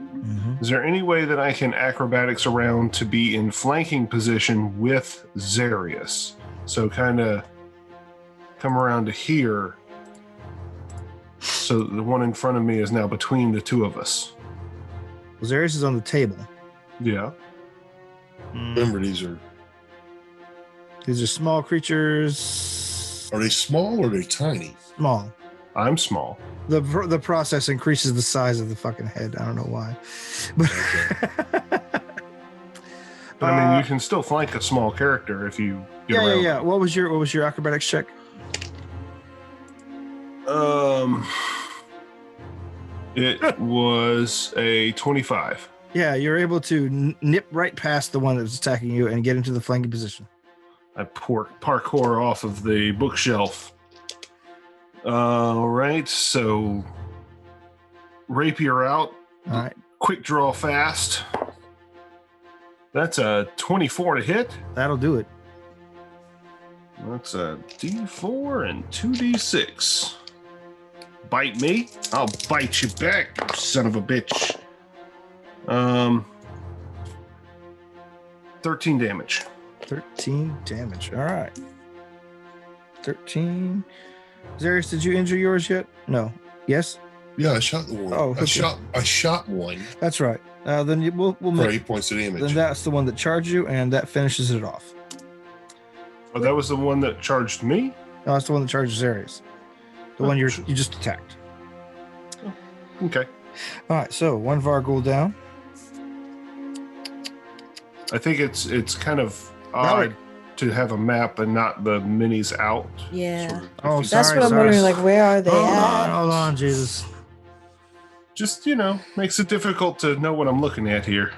Mhm. Is there any way that I can acrobatics around to be in flanking position with Xarius? So kind of come around to here. So the one in front of me is now between the two of us. Xarius is on the table. Yeah. Remember, these are small creatures. they small or are they tiny? Small. I'm small. The process increases the size of the fucking head. I don't know why. But I mean, you can still flank a small character if you get around. Yeah. What was your acrobatics check? It was a 25. Yeah, you're able to nip right past the one that's attacking you and get into the flanking position. I parkour off of the bookshelf. All right, so rapier out. All right. Quick draw fast. That's a 24 to hit. That'll do it. That's a D4 and 2D6. Bite me. I'll bite you back, you son of a bitch. 13 damage. 13 damage. All right. 13. Xarius, did you injure yours yet? No. Yes? Yeah, I shot the one. Oh, okay. I shot one That's right. Then we'll for make 8 points of damage. then that's the one that charged you, and that finishes it off. Oh, that was the one that charged me? No, that's the one that charges Xarius. The one you just attacked. Okay. All right, so one Vargul down. I think it's kind of odd to have a map and not the minis out. Yeah. Oh, That's sorry, what I'm sorry. wondering, like, where are they at? Hold on, Jesus. Just, makes it difficult to know what I'm looking at here.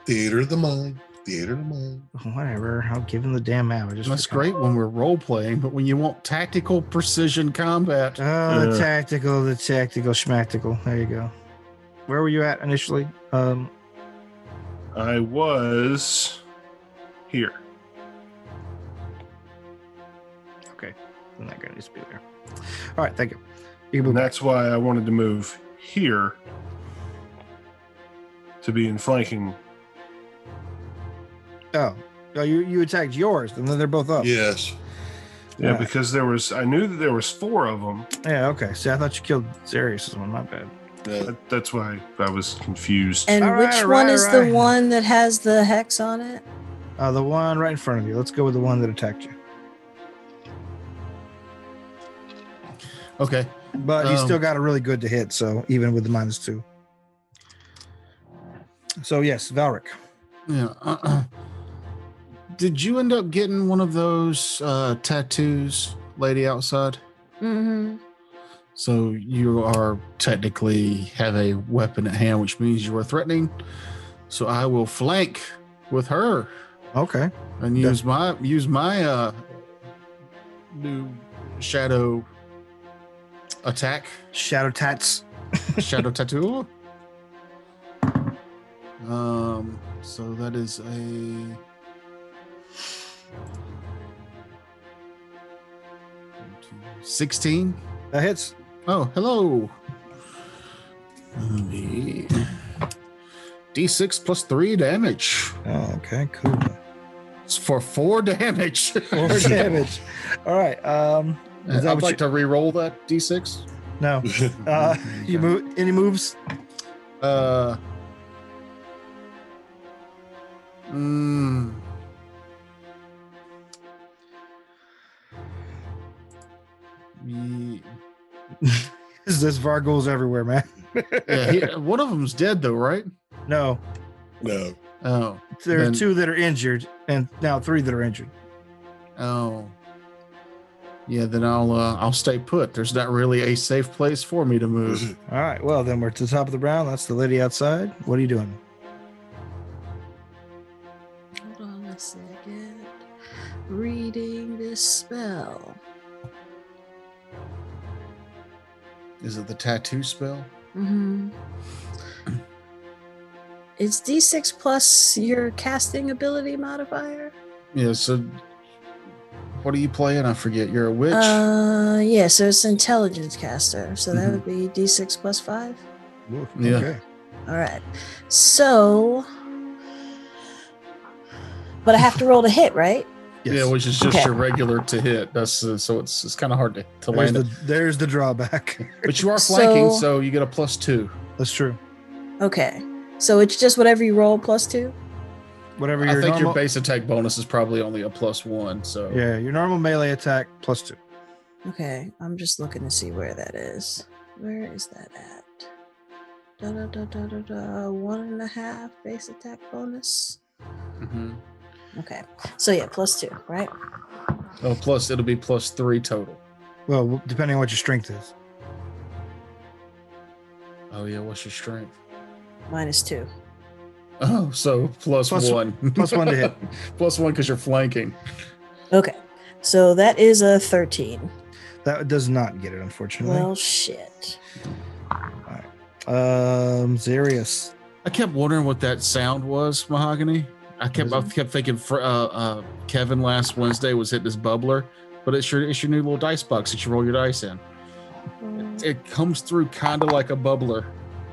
Theater of the mind. Theater of the mind. Whatever. I'll give him the damn map. That's great when we're role playing, but when you want tactical precision combat, Oh, the tactical schmactical. There you go. Where were you at initially? I was here. Okay. I'm not going to just be there. All right, thank you. You can And move back. that's why I wanted to move here to be in flanking. Oh, you attacked yours, and then they're both up. Yes. Yeah, Yeah. because I knew that there was 4 of them. Yeah, okay. See, I thought you killed Xarius' one. My bad. Yeah. That's why I was confused. And All right, which all one right, is all right. the one that has the hex on it? The one right in front of you. Let's go with the one that attacked you. okay. But you still got a really good to hit, so even with the -2. So yes, Valric. Yeah. Did you end up getting one of those tattoos, lady outside? Mm-hmm. So you are technically have a weapon at hand, which means you are threatening. So I will flank with her Okay. and use my new shadow attack, Shadow Tats. shadow tattoo. So that is a 16. That hits. Oh, hello. D6 plus 3 damage. Oh, okay, cool. It's for 4 damage. 4 damage. All right. Is that I'd what like you- to re-roll that D6. No. You move. Any moves? This Vargul's everywhere, man. Yeah, one of them's dead though, right? No. No. Oh, There are Then- 2 that are injured, and now 3 that are injured. oh. Yeah, then I'll stay put. There's not really a safe place for me to move. All right. Well, then we're to the top of the round. That's the lady outside. What are you doing? Hold on a second. Reading this spell. Is it the tattoo spell? Mm-hmm. It's D6 plus your casting ability modifier. Yeah. So, what are you playing? I forget. You're a witch. Yeah. So it's intelligence caster. So that Mhm. would be D6 plus 5. Ooh, Yeah. Okay. All right. So, but I have to roll to hit, right? Yes. Yeah, which is just Okay. your regular to hit. That's so it's kind of hard to there's land the it. there's the drawback. But you are flanking, So- so you get a +2. That's true. Okay. So it's just whatever you roll plus 2. Whatever I your think normal. your base attack bonus is probably only a +1. So Yeah, your normal melee attack +2. Okay. I'm just looking to see where that is. Where is that at? 1.5 base attack bonus. Mhm. Okay. So yeah, plus 2, right? Oh, plus it'll be +3 total. Well, depending on what your strength is. Oh yeah, what's your strength? Minus 2. Oh, so Plus- +1. +1 to hit. +1 because you're flanking. Okay. So that is a 13. That does not get it, unfortunately. Well, shit. Zarius. I kept wondering what that sound was, Mahogany. I kept thinking Kevin last Wednesday was hitting his bubbler, but it's your new little dice box that you roll your dice in. It comes through kind of like a bubbler.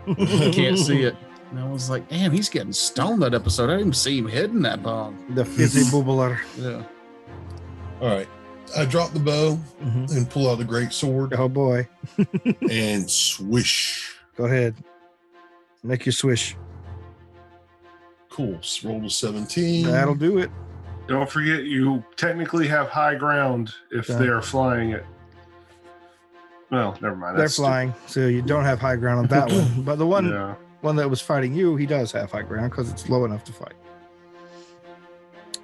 You can't see it. And I was like, damn, he's getting stoned that episode. I didn't even see him hitting that bong. The fizzy bubbler. Yeah. All right. I drop the bow Mhm. and pull out the great sword Oh boy. and swish. Go ahead. Make your swish. Cool. Roll to 17. That'll do it. Don't forget, you technically have high ground if Yeah. they're flying it. Well, never mind. They're that's flying, so you don't have high ground on that one. But the stupid. one Yeah. that was fighting you, he does have high ground because it's low enough to fight.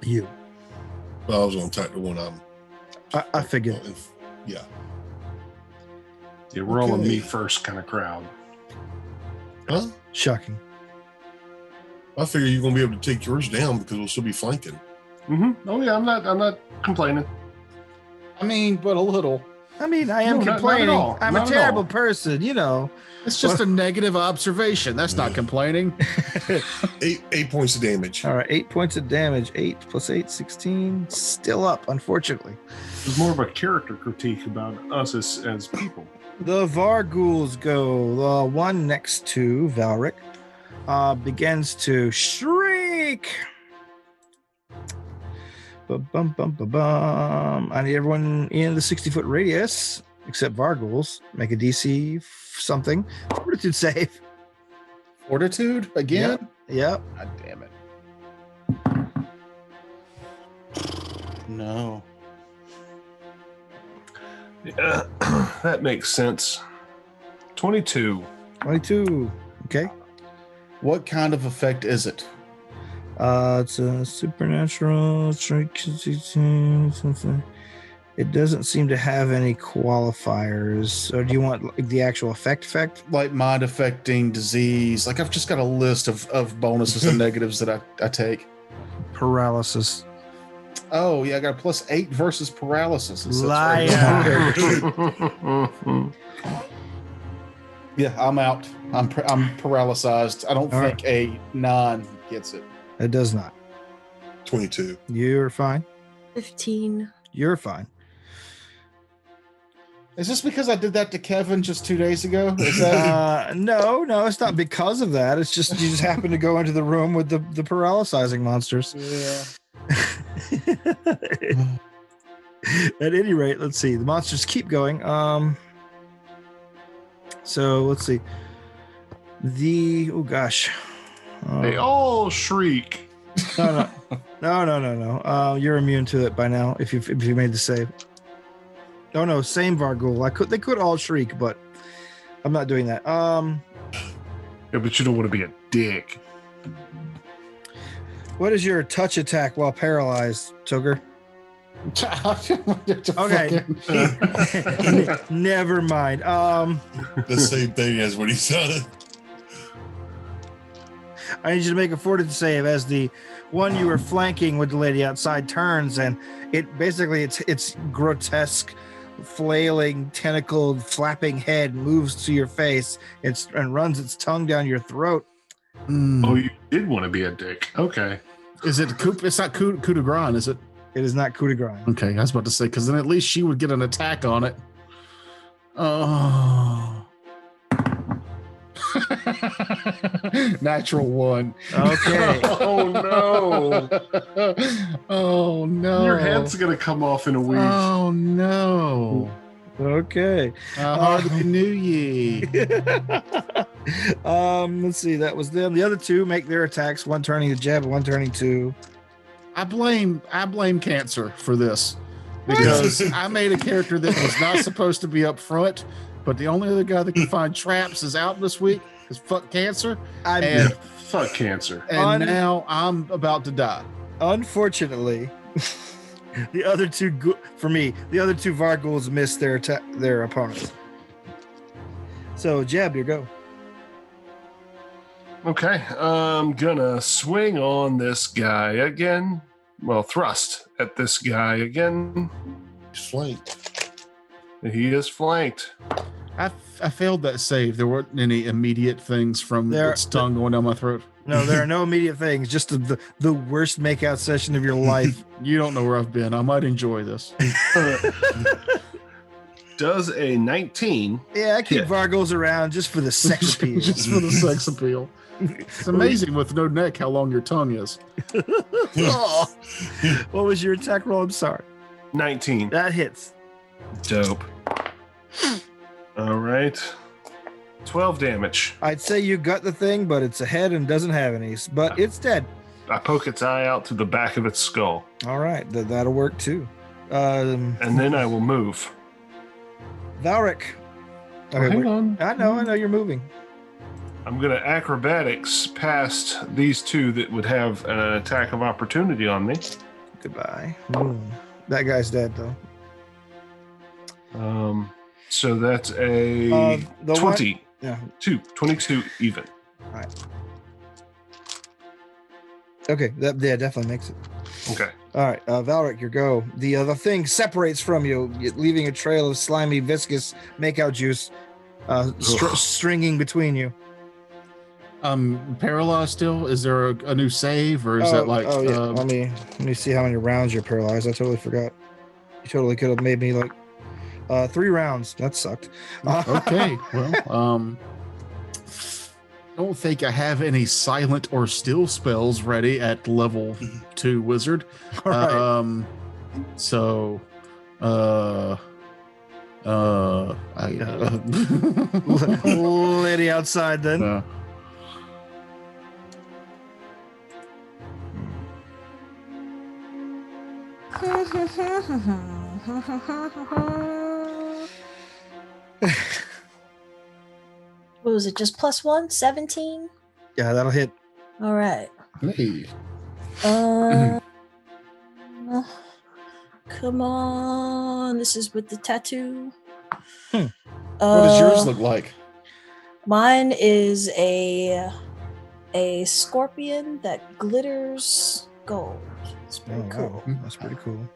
You. Well, I was going to attack the one I figured. Yeah. Yeah, we're all a Okay. me first kind of crowd. Huh? Shocking. I figure you're going to be able to take yours down because we'll still be flanking. Oh yeah, I'm not complaining. I mean, but a little. I mean, I am No, not at complaining. all. I'm Not a at all. terrible person, you know. It's just a negative observation. That's not complaining. 8 points of damage. All right, 8 points of damage. 8 plus 8, 16. Still up, unfortunately. It's more of a character critique about us as people. The Varghouls go. The one next to Valric begins to shriek. Ba-bum-bum-ba-bum. I need everyone in the 60-foot radius, except Varghouls, make a DC something. Fortitude save. Fortitude again? Yep. God damn it. No. Yeah, that makes sense. 22. 22. Okay. What kind of effect is it? It's a supernatural something. It doesn't seem to have any qualifiers. So do you want like, the actual effect? Like mind affecting disease. Like I've just got a list of bonuses and negatives that I take. Paralysis. Oh yeah, I got a +8 versus paralysis. It says Liar. Yeah, I'm out. I'm paralyzed. I don't All think a 9 gets it. It does not. 22. You're fine. 15. You're fine. Is this because I did that to Kevin just 2 days ago? Is that No, it's not because of that. It's just you just happen to go into the room with the paralyzing monsters. yeah. At any rate, let's see. The monsters keep going. So let's see. Oh gosh. They all shriek. No. You're immune to it by now if you made the save. Oh no, same Varghoul. They could all shriek, but I'm not doing that. Yeah, but you don't want to be a dick. What is your touch attack while paralyzed, Tugger? Okay. Never mind. The same thing as what he said. I need you to make a fortitude save as the one you were flanking with the lady outside turns, and it basically it's grotesque, flailing, tentacled, flapping head moves to your face and runs its tongue down your throat. Oh, you did want to be a dick. Okay. Is it coup? It's not coup de grace, is it? It is not coup de grace. Okay, I was about to say, because then at least she would get an attack on it. Oh. Natural one. Okay. Oh no! Oh no! Your head's gonna come off in a week. Oh no! Okay. Hardly knew ye. Let's see. That was them. The other two make their attacks. One turning to Jeb, and one turning to. I blame Cancer for this because I made a character that was not supposed to be up front, but the only other guy that can find traps is out this week because fuck Cancer. Fuck Cancer. And now I'm about to die. Unfortunately, the other two Varghouls missed their opponents. So Jeb, you go. Okay, I'm gonna swing on this guy again. Well, thrust at this guy again. He's flanked. He is flanked. I failed that save. There weren't any immediate things from its tongue going down my throat. No, there are no immediate things. Just the worst makeout session of your life. You don't know where I've been. I might enjoy this. Does a 19? Yeah, I keep Vargos around just for the sex appeal. Just for the sex appeal. It's amazing with no neck how long your tongue is. Oh. What was your attack roll? I'm sorry. 19. That hits. Dope. All right. 12 damage. I'd say you got the thing, but it's ahead and doesn't have any. But it's dead. I poke its eye out to the back of its skull. All right, that'll work too. And then I will move. Valric. Okay, Hang on. I know you're moving. I'm going to acrobatics past these two that would have an attack of opportunity on me. Goodbye. That guy's dead though. So that's a 20. Yeah. 22 even. All right. Okay, that definitely makes it. Okay. All right, Valric, your go. The thing separates from you, leaving a trail of slimy, viscous makeout juice stringing between you. Paralyzed still? Is there a new save, or is that like? Oh yeah. Let me see how many rounds you're paralyzed. I totally forgot. You totally could have made me like 3 rounds. That sucked. Okay. Well, I don't think I have any silent or still spells ready at level 2 wizard. All right. So, Lady outside then. What was it? Just +1? 17? Yeah, that'll hit. All right. Hey. Come on. This is with the tattoo. What does yours look like? Mine is a scorpion that glitters gold. It's pretty cool. Wow. That's pretty cool.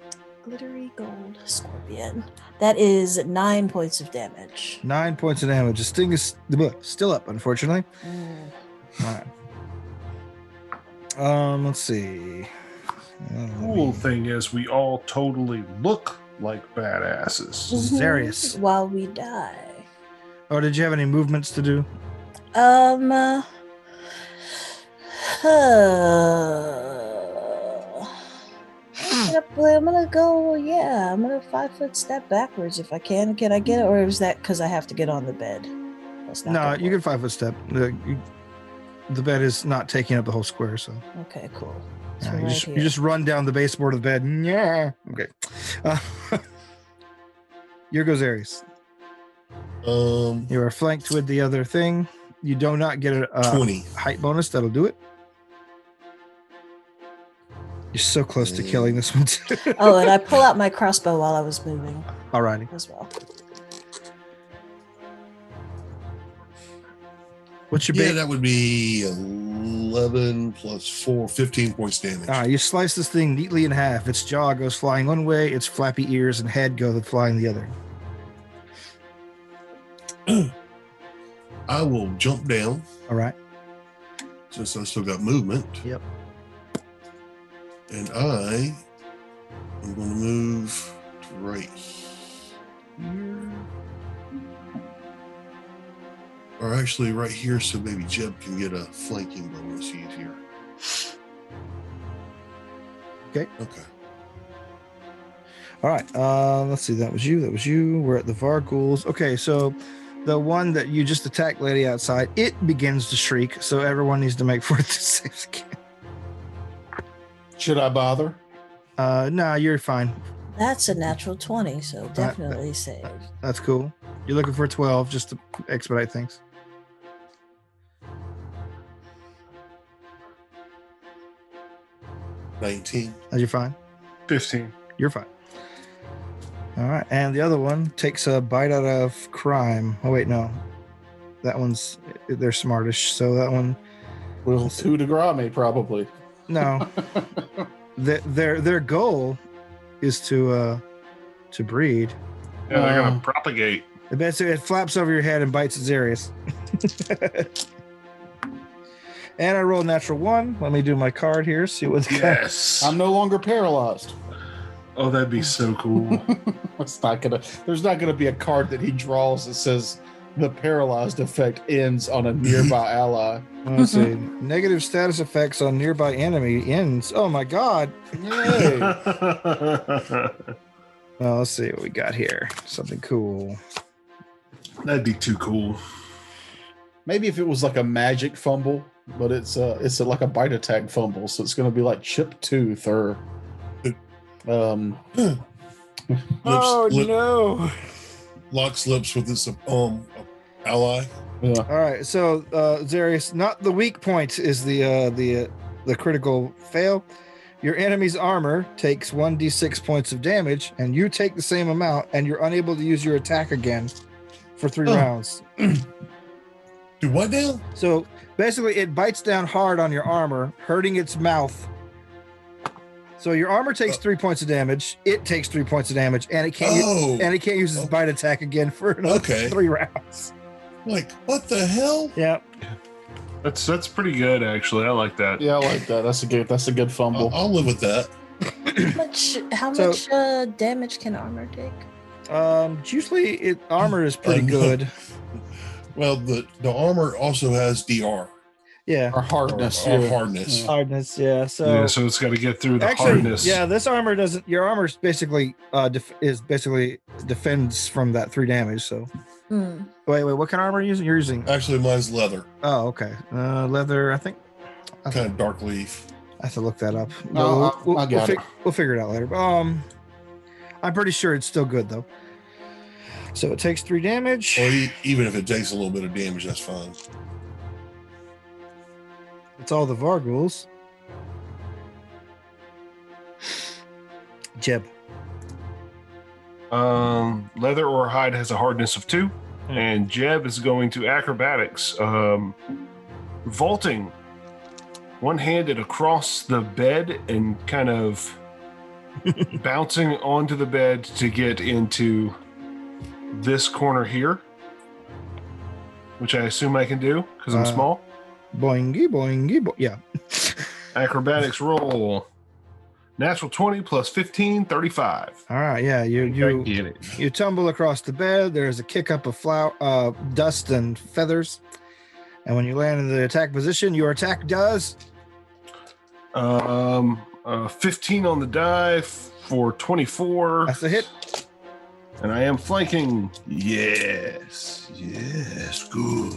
Glittery gold scorpion. That is 9 points of damage. 9 points of damage. The sting is still up, unfortunately. All right. Let's see. Cool thing is, we all totally look like badasses. Zarius. While we die. Oh, did you have any movements to do? I'm gonna go. Yeah, I'm gonna 5-foot step backwards if I can. Can I get it, or is that because I have to get on the bed? That's not. No, you can 5-foot step. The bed is not taking up the whole square, so. Okay, cool. Yeah, So you just run down the baseboard of the bed. Yeah. Okay. Here goes Aries. You are flanked with the other thing. You do not get a 20 height bonus. That'll do it. You're so close to killing this one too. Oh, and I pull out my crossbow while I was moving. Alrighty. As well. What's your Yeah, bait? that would be 11 plus 4, 15 points damage. You slice this thing neatly in half. Its jaw goes flying one way, its flappy ears and head go flying the other. I will jump down All right. since I still got movement. Yep. And I am going to move to right here. Or actually right here so maybe Jeb can get a flanking bonus easier. Okay. Okay. All right. Let's see. That was you. We're at the Varghouls. Okay, so the one that you just attacked, lady outside, it begins to shriek. So everyone needs to make fortitude saves again. Should I bother? No, you're fine. That's a natural 20, so definitely save. That's cool. You're looking for 12 just to expedite things. 19. You're fine. 15. You're fine. All right, and the other one takes a bite out of crime. Oh wait, no, that one's they're smartish. So that one, Well, coup de grace me probably. no, their goal is to breed. Yeah, they're gonna propagate. It flaps over your head and bites its Zarius. And I rolled a natural 1. Let me do my card here. See what's Yes. I'm no longer paralyzed. Oh, that'd be so cool. There's not gonna be a card that he draws that says the paralyzed effect ends on a nearby ally. Let's see. Negative status effects on nearby enemy ends. Oh my god. Yay. Well, let's see what we got here. Something cool. That'd be too cool. Maybe if it was like a magic fumble, but it's like a bite attack fumble, so it's gonna be like chip tooth or No. Locks lips with its ally. Yeah. All right, so Zarius, not the weak point is the critical fail. Your enemy's armor takes 1d6 points of damage, and you take the same amount, and you're unable to use your attack again for 3 rounds. Do what now? So basically, it bites down hard on your armor, hurting its mouth. So your armor takes 3 points of damage. It takes 3 points of damage, and it can't use its bite attack again for another 3 rounds. Like, what the hell? Yeah. That's pretty good, actually. I like that. Yeah, I like that. That's a good fumble. I'll live with that. How much damage can armor take? Usually armor is pretty good. Well, the armor also has DR. Yeah. Or hardness. Or hardness. Hardness, yeah. So it's got to get through the hardness. Yeah, this armor doesn't. Your armor is basically defends from that 3 damage. So wait, what kind of armor are you using? You're using Actually, mine's leather. Oh, okay. Leather. I think. Kind of dark leaf. I have to look that up. No, We'll figure it out later. I'm pretty sure it's still good though. So it takes 3 damage. Or even if it takes a little bit of damage, that's fine. It's all the Varghouls. Jeb. Leather or hide has a hardness of 2, and Jeb is going to acrobatics, vaulting one-handed across the bed and kind of bouncing onto the bed to get into this corner here, which I assume I can do because I'm small. Boingy. Yeah. Acrobatics roll. Natural 20 plus 15, 35. All right. Yeah. You tumble across the bed. There's a kick up of dust and feathers. And when you land in the attack position, your attack does 15 on the die for 24. That's a hit. And I am flanking. Yes, good.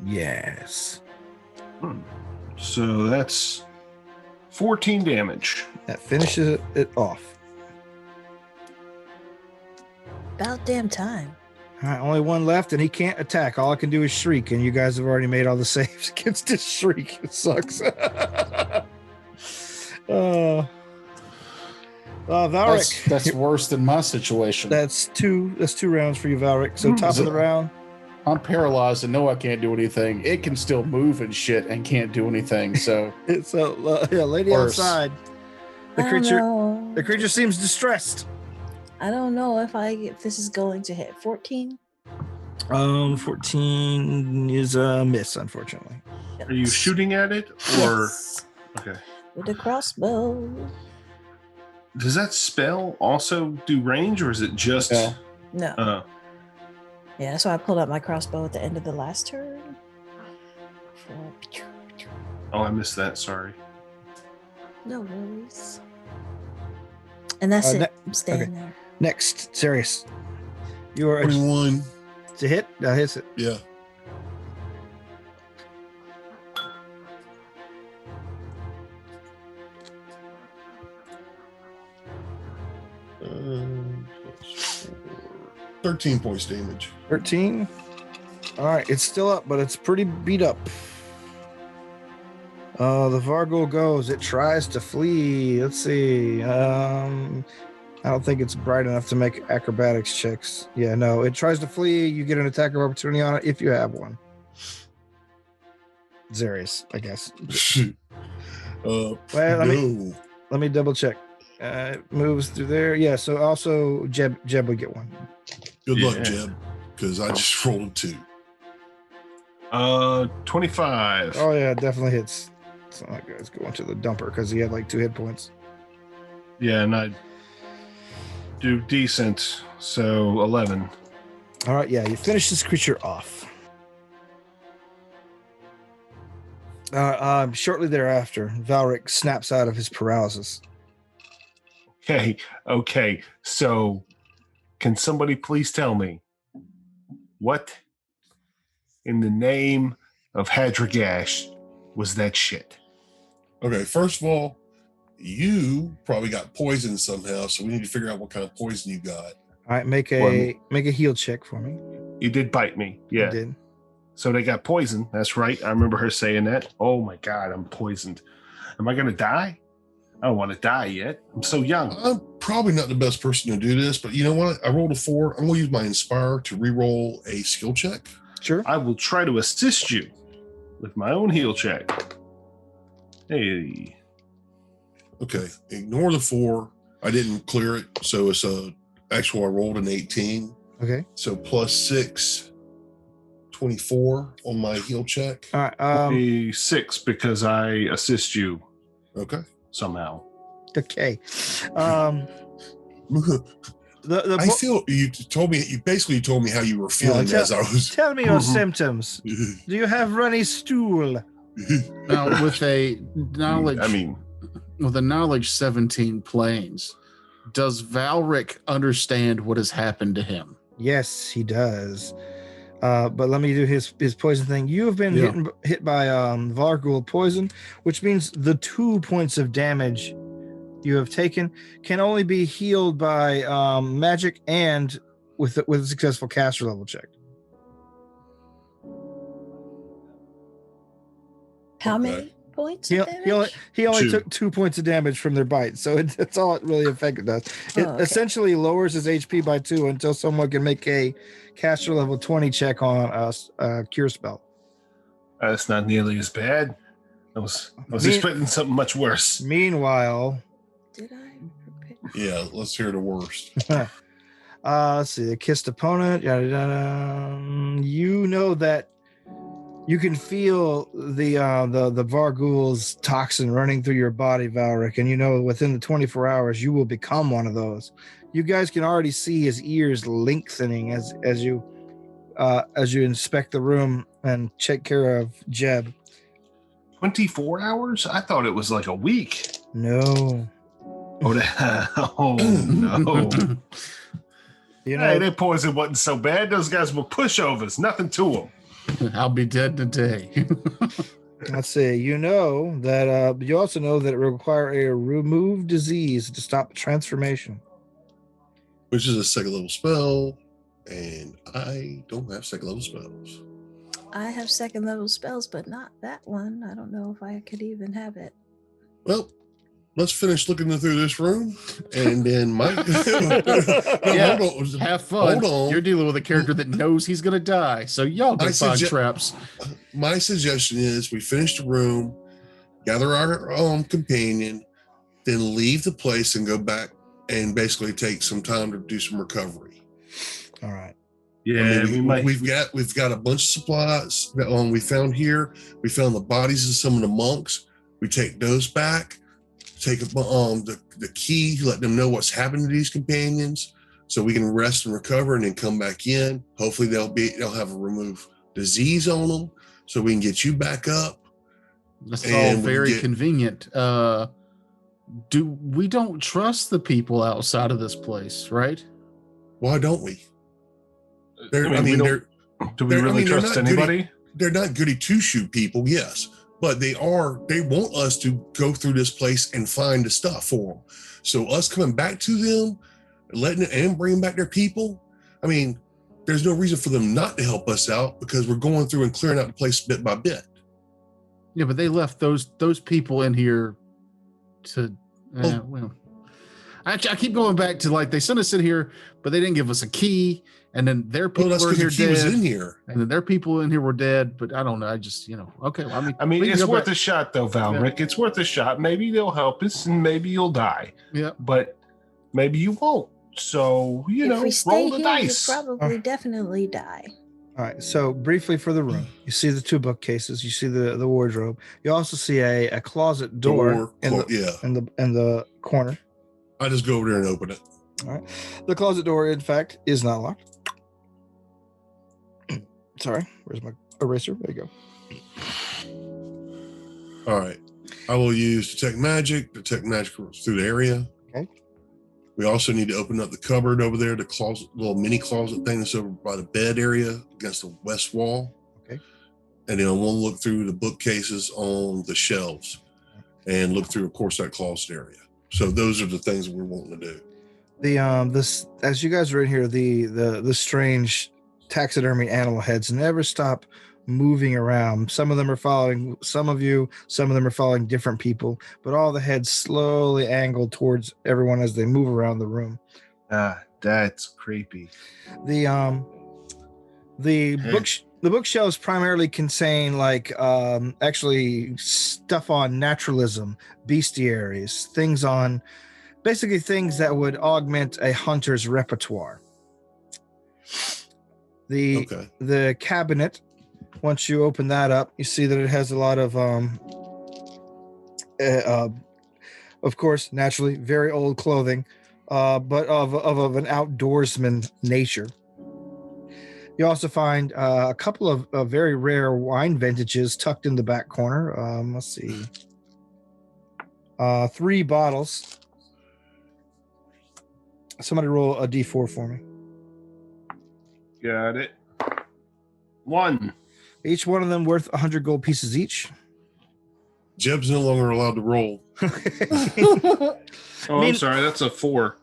Yes. So that's 14 damage. That finishes it off. About damn time. All right, only 1 left, and he can't attack. All I can do is shriek, and you guys have already made all the saves against his shriek. It sucks. Valric. That's worse than my situation. That's two rounds for you, Valric. So top of the round. I'm paralyzed and know I can't do anything. It can still move and shit and can't do anything. So It's a lady Worse. outside. The creature seems distressed. I don't know if this is going to hit 14. 14 is a miss, unfortunately. Are you shooting at it or? Yes. Okay. with a crossbow. Does that spell also do range, or is it just? No. No. Yeah, so I pulled out my crossbow at the end of the last turn. Oh, I missed that. Sorry. No worries. And that's it. I'm staying there. Next, Sirius. You are 21. It's a hit. That hits it. Yeah. Plus 4. 13 points damage. 13. All right, it's still up, but it's pretty beat up. The Vargul goes. It tries to flee. Let's see. I don't think it's bright enough to make acrobatics checks. Yeah, no. It tries to flee. You get an attack of opportunity on it if you have one. Zarius, I guess. Let me double check. It moves through there. Yeah, so also Jeb would get one. Good luck, Jeb, because I just rolled 2. 25. Oh yeah, it definitely hits. So that guy's going to the dumper because he had like 2 hit points. Yeah, and I do decent, so 11. All right, yeah, you finish this creature off. Shortly thereafter, Valric snaps out of his paralysis. Okay. So, can somebody please tell me what in the name of Hadragash was that shit? Okay, first of all, you probably got poisoned somehow, so we need to figure out what kind of poison you got. All right, make a heal check for me. You did bite me, yeah. You did. So they got poisoned. That's right. I remember her saying that. Oh my God, I'm poisoned. Am I gonna die? I don't want to die yet. I'm so young. I'm probably not the best person to do this, but you know what? I rolled a 4. I'm going to use my Inspire to re-roll a skill check. Sure. I will try to assist you with my own heal check. Hey. Okay, ignore the 4. I didn't clear it, so it's I rolled an 18. Okay. So plus 6, 24 on my heal check. All right. 6 because I assist you Okay. somehow. Okay. I feel you basically told me how you were feeling as I was. Tell me your symptoms. Do you have runny stool? Now, with a knowledge, with a knowledge 17 planes, does Valric understand what has happened to him? Yes, he does. But let me do his poison thing. You have been hit by Vargul poison, which means the 2 points of damage you have taken can only be healed by magic and with a successful caster level check. How many points of damage? He only took 2 points of damage from their bite, so that's all it really affected us. It essentially lowers his HP by 2 until someone can make a caster level 20 check on a cure spell. That's not nearly as bad. I was expecting something much worse. Meanwhile, did I prepare? Yeah, let's hear the worst. Let's see. The kissed opponent. Yada, yada. You know that you can feel the Vargul's toxin running through your body, Valric, and you know within the 24 hours you will become one of those. You guys can already see his ears lengthening as you inspect the room and take care of Jeb. 24 hours? I thought it was like a week. No. Oh no. You know, hey, that poison wasn't so bad. Those guys were pushovers. Nothing to them. I'll be dead today. Let's see. You know that. You also know that it will require a remove disease to stop the transformation, which is a second level spell, and I don't have second level spells. I have second level spells, but not that one. I don't know if I could even have it. Well, let's finish looking through this room, and then Mike. Have fun. Hold on. You're dealing with a character that knows he's going to die, so y'all can find traps. My suggestion is we finish the room, gather our own companion, then leave the place and go back and basically take some time to do some recovery. All right. Yeah, we've got a bunch of supplies that we found here. We found the bodies of some of the monks. We take those back. take the key, let them know what's happened to these companions, so we can rest and recover, and then come back in. Hopefully, they'll have a remove disease on them, so we can get you back up. That's all very convenient. We don't trust the people outside of this place, right? Why don't we? do we really trust anybody? They're not goody two-shoe people, yes, but they want us to go through this place and find the stuff for them. So us coming back to them, and bringing back their people, I mean, there's no reason for them not to help us out, because we're going through and clearing out the place bit by bit. Yeah, but they left those people in here to well, I keep going back to, like, they sent us in here, but they didn't give us a key, and then their people were here dead. Was in here, and then their people in here were dead. But I don't know. I just, okay. Well, I mean, it's worth a shot, though, Valric. Yeah. It's worth a shot. Maybe they'll help us, and maybe you'll die. Yeah, but maybe you won't. So if we stay roll the dice. You'll probably definitely die. All right. So briefly for the room, you see the 2 bookcases. You see the wardrobe. You also see a closet door in the corner. I just go over there and open it. All right. The closet door, in fact, is not locked. Sorry. Where's my eraser? There you go. All right. I will use detect magic through the area. Okay. We also need to open up the cupboard over there, the closet, little mini closet thing that's over by the bed area against the west wall. Okay. And then I want to look through the bookcases on the shelves and look through, of course, that closet area. So those are the things that we're wanting to do. This, as you guys are in here, the strange taxidermy animal heads never stop moving around. Some of them are following some of you, some of them are following different people, but all the heads slowly angle towards everyone as they move around the room. That's creepy. The bookshelves primarily contain actually stuff on naturalism, bestiaries, things that would augment a hunter's repertoire. The cabinet, once you open that up, you see that it has a lot of course, naturally, very old clothing, but of an outdoorsman nature. You also find a couple of very rare wine vintages tucked in the back corner. Let's see. 3 bottles. Somebody roll a D4 for me. Got it. 1. Each one of them worth 100 gold pieces each. Jeb's no longer allowed to roll. I'm sorry. That's a 4.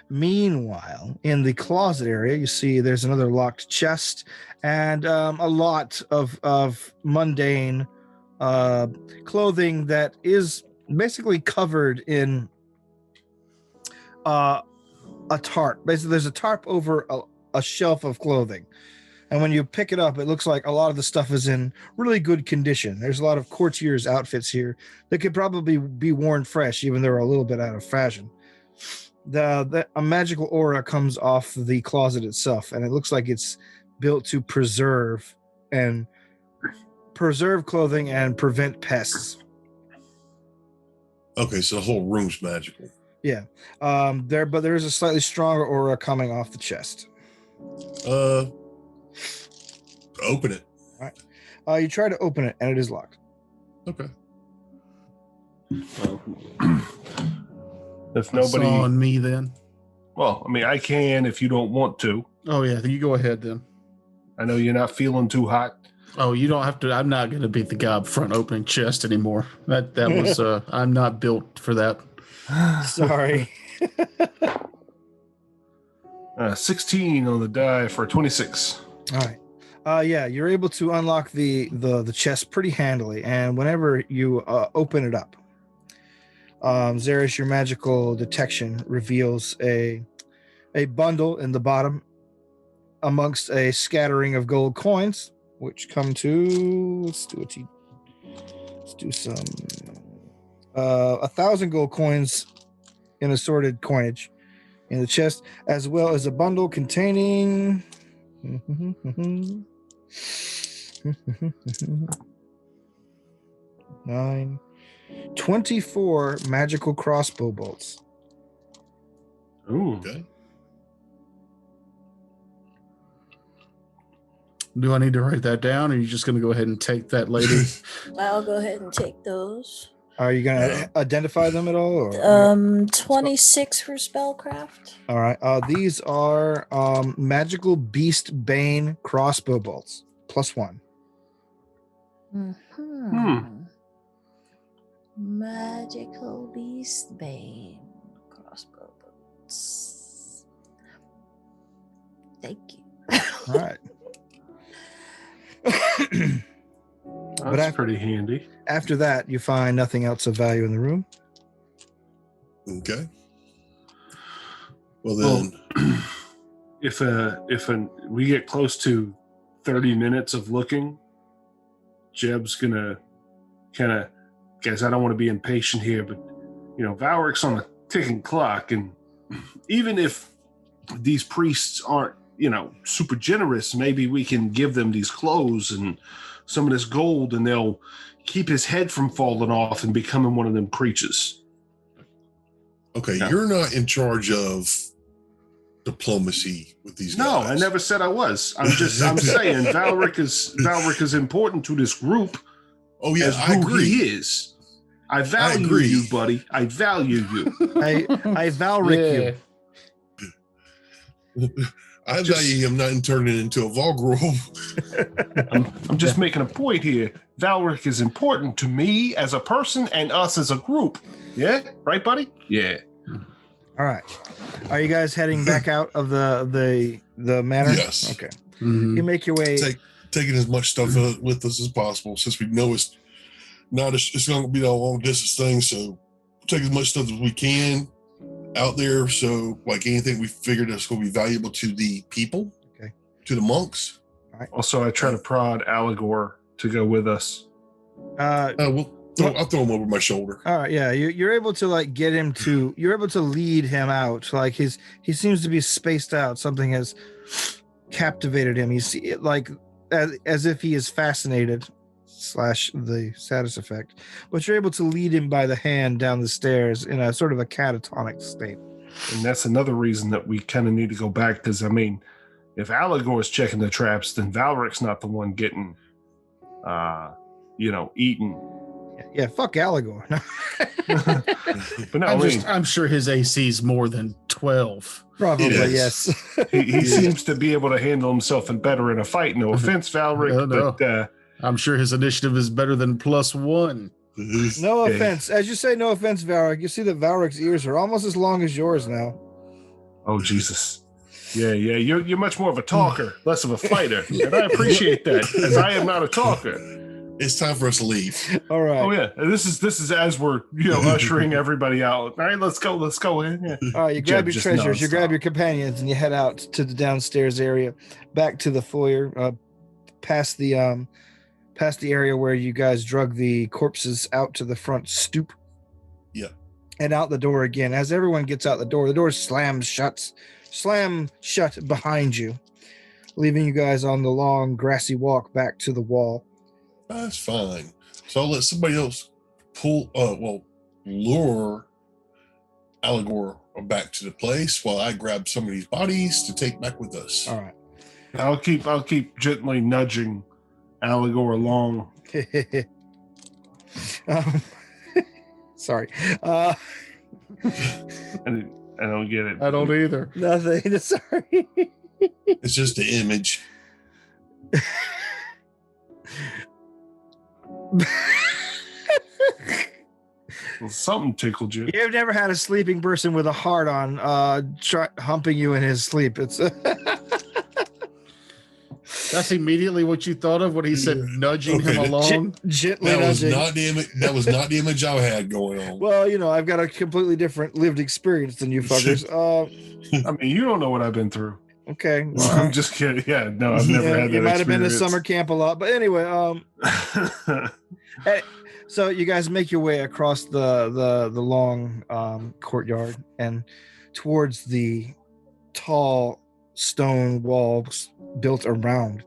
Meanwhile, in the closet area, you see there's another locked chest and a lot of mundane clothing that is basically covered in a tarp. Basically, there's a tarp over a shelf of clothing. And when you pick it up, it looks like a lot of the stuff is in really good condition. There's a lot of courtiers' outfits here that could probably be worn fresh, even though they're a little bit out of fashion. A magical aura comes off the closet itself, and it looks like it's built to preserve clothing and prevent pests. Okay, so the whole room's magical. Yeah. But there is a slightly stronger aura coming off the chest. Open it. All right. You try to open it, and it is locked. Okay. If nobody on me, then. Well, I mean, I can if you don't want to. Oh yeah, you go ahead then. I know you're not feeling too hot. Oh, you don't have to. I'm not going to beat the guy up front opening chest anymore. That was. I'm not built for that. Sorry. 16 on the die for 26. All right. Yeah, you're able to unlock the chest pretty handily, and whenever you open it up, Xeris, your magical detection reveals a bundle in the bottom amongst a scattering of gold coins, which come to let's do some 1,000 gold coins in assorted coinage in the chest, as well as a bundle containing 1 9, 24 magical crossbow bolts. Ooh. Okay. Do I need to write that down, or are you just going to go ahead and take that, lady? I'll go ahead and take those. Are you going to identify them at all? Or? 26 for spellcraft. All right. These are magical beast bane crossbow bolts, +1. Magical beast bane crossbow bolts. Thank you. All right. That's pretty handy. After that, you find nothing else of value in the room. Okay. Well then, if we get close to 30 minutes of looking, Jeb's gonna kind of, guys, I don't want to be impatient here, but Valric's on a ticking clock, and even if these priests aren't super generous, maybe we can give them these clothes and some of this gold, and they'll keep his head from falling off and becoming one of them creatures. okay, No. you're not in charge of diplomacy with these guys. No, I never said I was. I'm saying Valric is important to this group. Oh yeah, as I who agree. he is. I value agree. you, buddy. I value you. I Valric you. I value him not turning into a Volgrove. I'm just making a point here. Valric is important to me as a person and us as a group. Yeah, right, buddy? Yeah. All right. Are you guys heading back out of the manor? Yes. Okay. Mhm. You make your way. Taking as much stuff with us as possible, since we know it's going to be a long distance thing. So take as much stuff as we can out there. So like anything we figured that's going to be valuable to the people, Okay. to the monks. Also, I try to prod Allegor to go with us. I'll throw him over my shoulder. All right, yeah, you're able to get him to. You're able to lead him out. Like he seems to be spaced out. Something has captivated him. He's like as if he is fascinated / the saddest effect. But you're able to lead him by the hand down the stairs in a sort of a catatonic state. And that's another reason that we kind of need to go back, because, I mean, if Allegor's checking the traps, then Valric's not the one getting, eaten. Yeah, fuck Allegor. But no, I'm sure his AC is more than 12. Probably, It is. yes. he seems to be able to handle himself and better in a fight. No offense, Valric, No. but I'm sure his initiative is better than +1. No Yeah. offense. As you say, no offense, Valric. You see that Valric's ears are almost as long as yours now. oh Jesus. Yeah, you're much more of a talker, less of a fighter, and I appreciate that, as I am not a talker. It's time for us to leave. All right. Oh yeah, this is as we're ushering everybody out. All right, let's go in. Yeah. All right, you grab Jeb your just treasures, you grab nonstop. your companions, and you head out to the downstairs area, back to the foyer, past the area where you guys drug the corpses out to the front stoop. Yeah. And out the door again. As everyone gets out the door slam shut behind you, leaving you guys on the long grassy walk back to the wall. That's fine. So I'll let somebody else lure Allegor back to the place while I grab some of these bodies to take back with us. All right. I'll keep gently nudging Allegor along. Sorry. And I don't get it. I don't either. Nothing. Sorry. It's just the image. Well, something tickled you. You've never had a sleeping person with a heart on humping you in his sleep. It's That's immediately what you thought of when he said nudging him Okay. along. gently That was nudging. not the image. That was not the image I had going on. Well, I've got a completely different lived experience than you fuckers. I mean, you don't know what I've been through. Okay. I'm just kidding. Yeah, no, I've never had that. You might have been to experience. summer camp a lot, but anyway, so you guys make your way across the long courtyard and towards the tall stone walls built around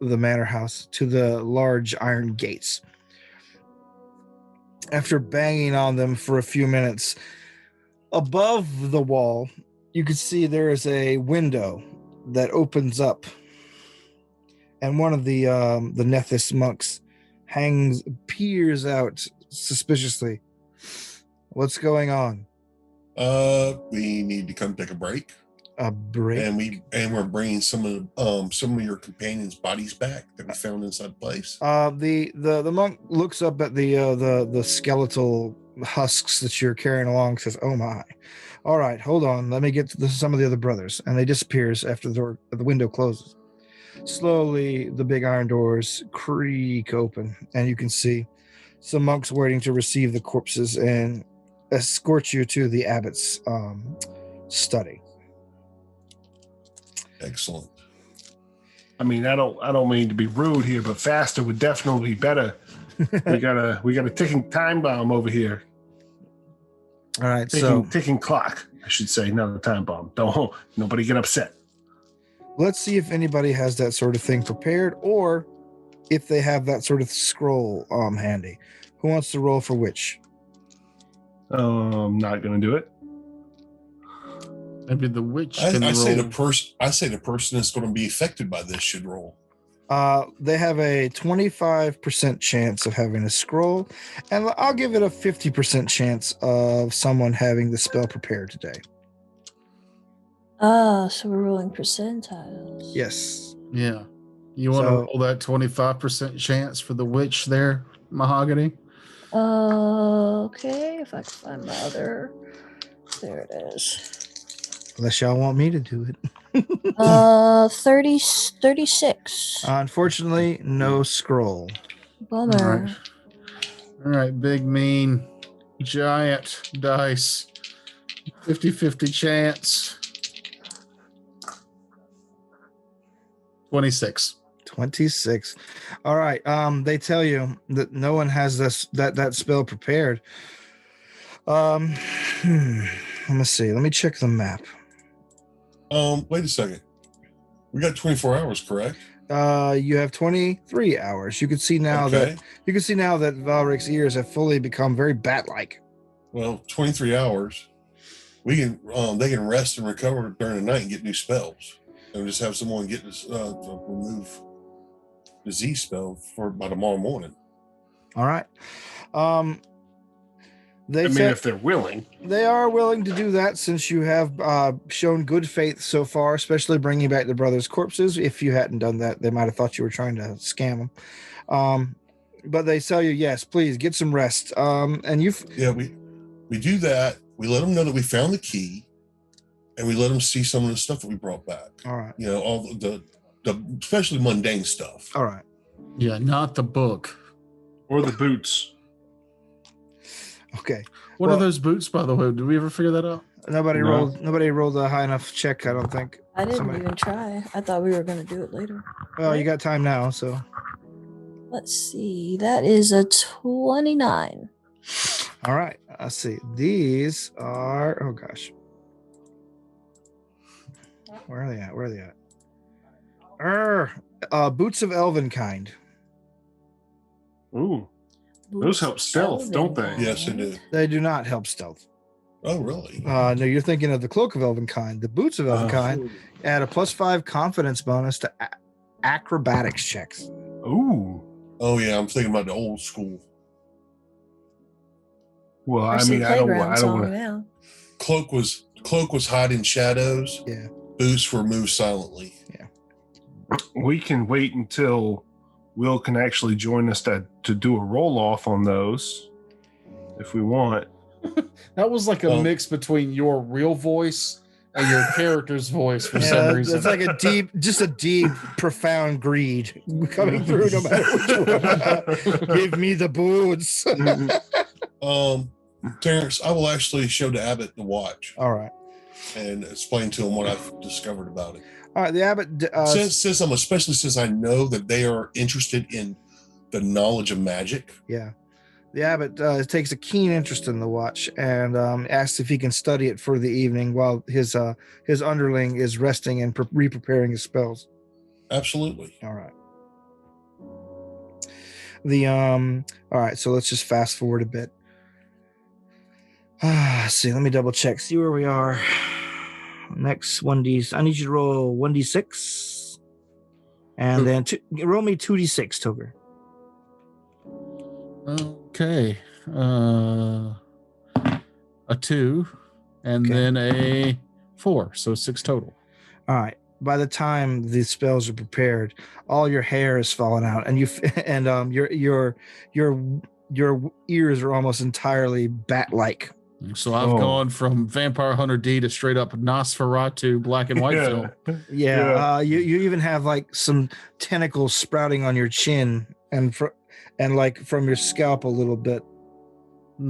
the manor house to the large iron gates. after banging on them for a few minutes, above the wall, you can see there is a window that opens up, and one of the Nethys monks peers out suspiciously. What's going on? We need to come take a break. A break? And we're bringing some of your companions' bodies back that we found inside the place. The monk looks up at the skeletal husks that you're carrying along and says, "Oh my. All right, hold on. Let me get to some of the other brothers." And they disappears after the window closes. Slowly, the big iron doors creak open, and you can see some monks waiting to receive the corpses and escort you to the abbot's study. Excellent. I mean, I don't mean to be rude here, but faster would definitely be better. we got a ticking time bomb over here. All right, ticking clock, I should say, not a time bomb. Nobody get upset. Let's see if anybody has that sort of thing prepared, or if they have that sort of scroll handy. Who wants to roll for which? I'm not gonna do it. Maybe the witch can roll. I say the person that's going to be affected by this should roll. They have a 25% chance of having a scroll, and I'll give it a 50% chance of someone having the spell prepared today. So we're rolling percentiles. Yes. Yeah. You want to roll that 25% chance for the witch there, Mahogany? Okay, if I can find my other. There it is. Unless y'all want me to do it. 36. Unfortunately, no scroll. Bummer. All right, big, mean, giant dice. 50-50 chance. 26. 26. All right. They tell you that no one has that spell prepared. Let me see. Let me check the map. Wait a second. We got 24 hours, correct? You have 23 hours. You can see now that Valric's ears have fully become very bat-like. Well, 23 hours. We can they can rest and recover during the night and get new spells. And just have someone get this to remove disease spell by tomorrow morning. All right. If they're willing. They are willing to do that, since you have shown good faith so far, especially bringing back the brothers' corpses. If you hadn't done that, they might have thought you were trying to scam them. But they tell you, yes, please get some rest. We do that. We let them know that we found the key, and we let them see some of the stuff that we brought back. All right. You know, all the especially mundane stuff. All right. Yeah, not the book. Or the boots. Okay. What are those boots, by the way? Did we ever figure that out? Nobody rolled a high enough check, I don't think. I didn't even try. I thought we were going to do it later. Well, you got time now, so. Let's see. That is a 29. All right. Let's see. These are, oh gosh. Where are they at? Boots of Elvenkind. Ooh. Those help stealth, don't they? Yes, they do. They do not help stealth. Oh, really? No, you're thinking of the Cloak of Elvenkind. The Boots of Elvenkind add a +5 confidence bonus to acrobatics checks. Ooh. Oh, yeah. I'm thinking about the old school. Well, I mean, I don't want to. Cloak was hide in shadows. Yeah. Boots were move silently. Yeah. We can wait until Will can actually join us to do a roll off on those if we want. That was like a mix between your real voice and your character's voice for some reason. It's like a deep, profound greed coming through no matter which one. Give me the boots. Terrence, I will actually show the abbot the watch. All right. And explain to him what I've discovered about it. All right, the abbot. Since I know that they are interested in the knowledge of magic. Yeah, the abbot takes a keen interest in the watch and asks if he can study it for the evening while his underling is resting and re-preparing his spells. Absolutely. All right. All right. So let's just fast forward a bit. See, let me double check. See where we are. Next 1D. I need you to roll 1D6. And then roll me 2D6, Toger. Okay. A 2 and then a 4. So 6 total. All right. By the time the spells are prepared, all your hair is falling out, and your ears are almost entirely bat-like. So I've gone from Vampire Hunter D to straight up Nosferatu black and white film. Yeah. You even have like some tentacles sprouting on your chin and like from your scalp a little bit.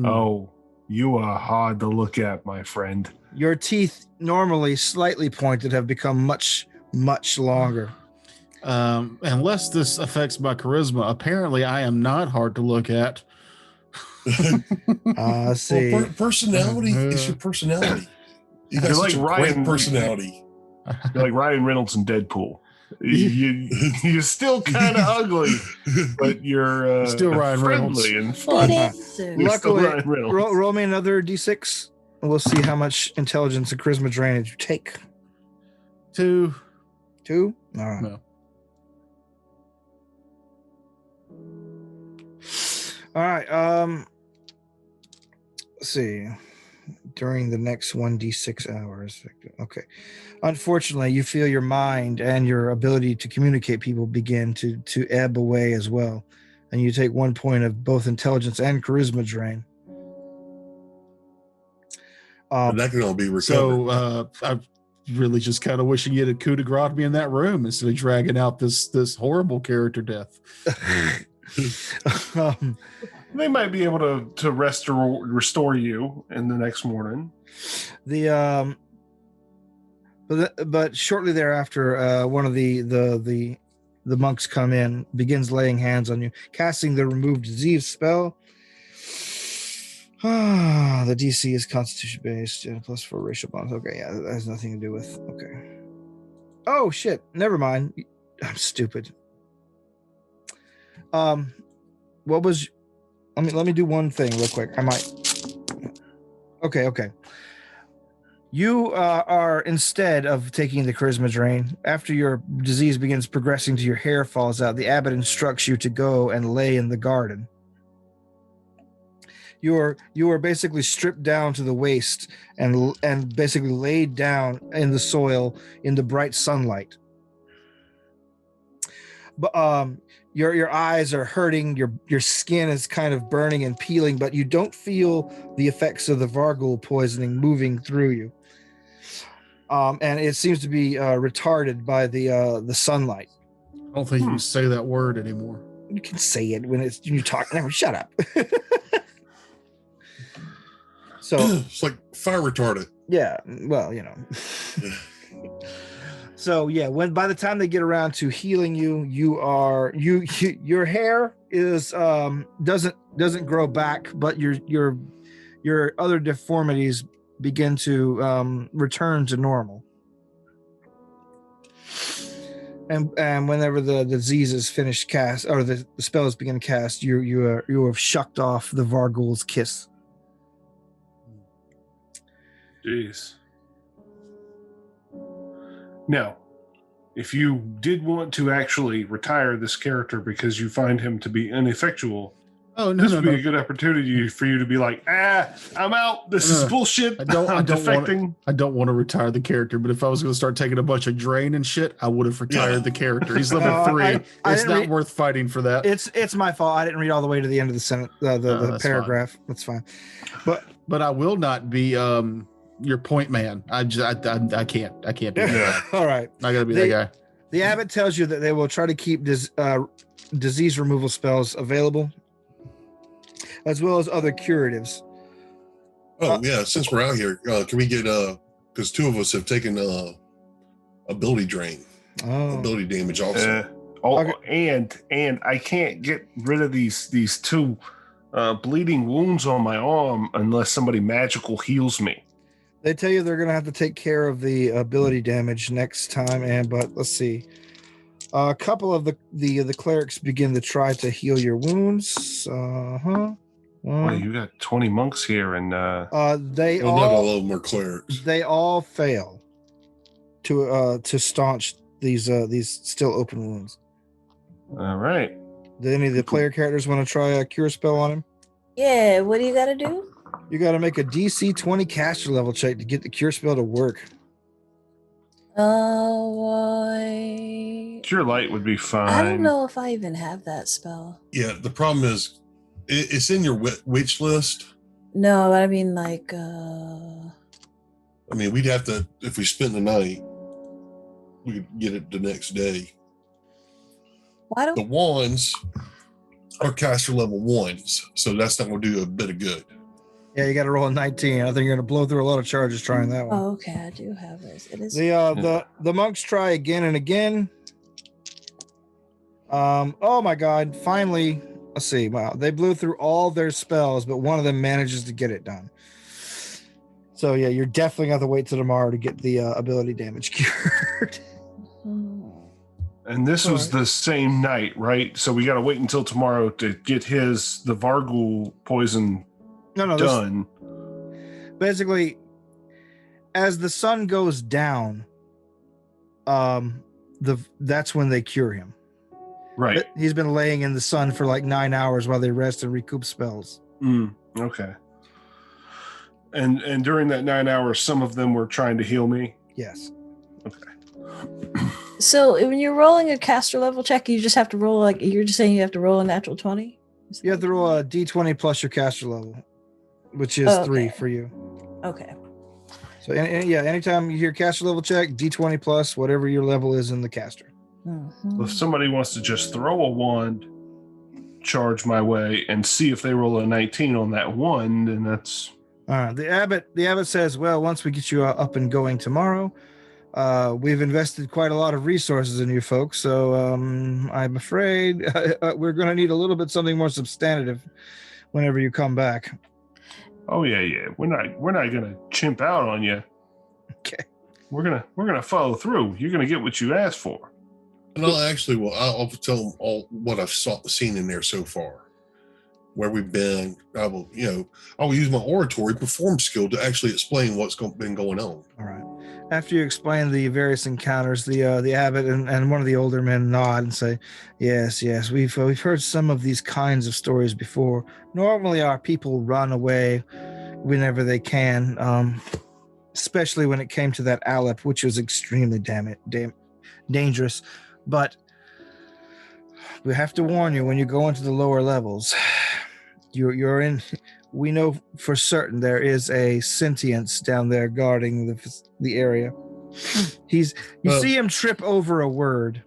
Oh, you are hard to look at, my friend. Your teeth, normally slightly pointed, have become much, much longer. Unless this affects my charisma, apparently I am not hard to look at. See. Well, personality is your personality. You got such a great personality. You're like Ryan Reynolds in Deadpool. You're still kind of ugly, but you're still Ryan friendly Reynolds. and fun. Luckily, roll me another D6. And we'll see how much intelligence and charisma drainage you take. 2. 2? All right. No. All right. Let's see. During the next 1D6 hours. Okay. Unfortunately, you feel your mind and your ability to communicate people begin to ebb away as well. And you take 1 point of both intelligence and charisma drain. That can all be recovered. So I'm really just kind of wishing you had coup de grace me in that room instead of dragging out this horrible character death. They might be able to restore you in the next morning. But shortly thereafter, one of the monks come in, begins laying hands on you, casting the remove disease spell. The DC is Constitution based, +4 racial bonus. Okay, yeah, that has nothing to do with. Okay. Oh shit! Never mind. I'm stupid. What was? Let me do one thing real quick. I might. Okay. You are, instead of taking the charisma drain, after your disease begins progressing to your hair falls out, the abbot instructs you to go and lay in the garden. You are basically stripped down to the waist and basically laid down in the soil in the bright sunlight. But your eyes are hurting, your skin is kind of burning and peeling, but you don't feel the effects of the Vargul poisoning moving through you. And it seems to be retarded by the sunlight. I don't think you can say that word anymore. You can say it when you talk. Never shut up. So it's like fire retardant. Yeah, well, So yeah, by the time they get around to healing you, your hair is doesn't grow back, but your other deformities begin to return to normal. And whenever the disease is finished cast, or the spells begin cast, you have shucked off the Vargul's kiss. Jeez. Now, if you did want to actually retire this character because you find him to be ineffectual, this would be a good opportunity for you to be like, I'm out. This is bullshit. I don't want to retire the character, but if I was going to start taking a bunch of drain and shit, I would have retired the character. He's level 3. It's not worth fighting for that. It's my fault. I didn't read all the way to the end of the sentence, the paragraph. Fine. That's fine. But I will not be your point man. I can't be that guy. All right. Not gonna be that guy. The abbot tells you that they will try to keep disease removal spells available, as well as other curatives. Oh yeah, since we're out here, can we get because 2 of us have taken ability drain, ability damage also. Okay. And I can't get rid of these 2 bleeding wounds on my arm unless somebody magical heals me. They tell you they're going to have to take care of the ability damage next time, but let's see. A couple of the clerics begin to try to heal your wounds. Boy, you got 20 monks here, and They Well, not all all of them are clerics. they all fail to staunch these still open wounds. all right. Do any of the player characters want to try a cure spell on him? Yeah, what do you gotta do? You got to make a DC 20 caster level check to get the cure spell to work. Cure light would be fine. I don't know if I even have that spell. Yeah, the problem is it's in your witch list. No, I mean like I mean, we'd have to, if we spent the night, we could get it the next day. why The don't wands are caster level 1s, so that's not going to do a bit of good. Yeah, you got to roll a 19. I think you're going to blow through a lot of charges trying that one. Oh, okay, I do have this. It is The monks try again and again. Oh my god, finally, let's see. Wow, they blew through all their spells, but one of them manages to get it done. So yeah, you're definitely going to have to wait till tomorrow to get the ability damage cured. And this was the same night, right? So we got to wait until tomorrow to get the Vargul poison done. Basically, as the sun goes down, that's when they cure him. Right. He's been laying in the sun for like 9 hours while they rest and recoup spells. Okay. And during that 9 hours, some of them were trying to heal me. Yes. Okay. So when you're rolling a caster level check, you just have to roll you're just saying you have to roll a natural 20? You have to roll a d20 plus your caster level, which is 3 for you. Okay. So anytime you hear caster level check, d20 plus whatever your level is in the caster. Mm-hmm. If somebody wants to just throw a wand, charge my way, and see if they roll a 19 on that one, then that's... The abbot says, well, once we get you up and going tomorrow, we've invested quite a lot of resources in you folks, so I'm afraid we're going to need a little bit something more substantive whenever you come back. Oh yeah. We're not gonna chimp out on you. Okay. We're gonna follow through. You're gonna get what you asked for. And I'll tell them all what I've seen in there so far, where we've been. I will use my oratory perform skill to actually explain what's been going on. All right. After you explain the various encounters, the abbot and one of the older men nod and say, "Yes, we've heard some of these kinds of stories before. Normally, our people run away whenever they can, especially when it came to that Aleph, which was extremely dangerous. But we have to warn you when you go into the lower levels, you're in. We know for certain there is a sentience down there guarding the area. You see him trip over a word.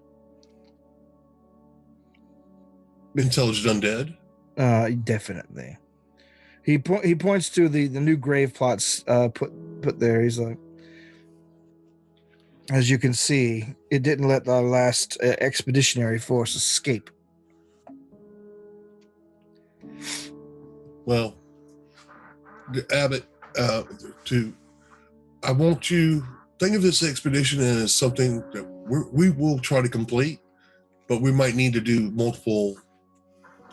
Intelligent undead? Definitely. He points to the new grave plots put there. He's like, as you can see, it didn't let the last expeditionary force escape. Well, the abbot, I want you think of this expedition as something that we will try to complete, but we might need to do multiple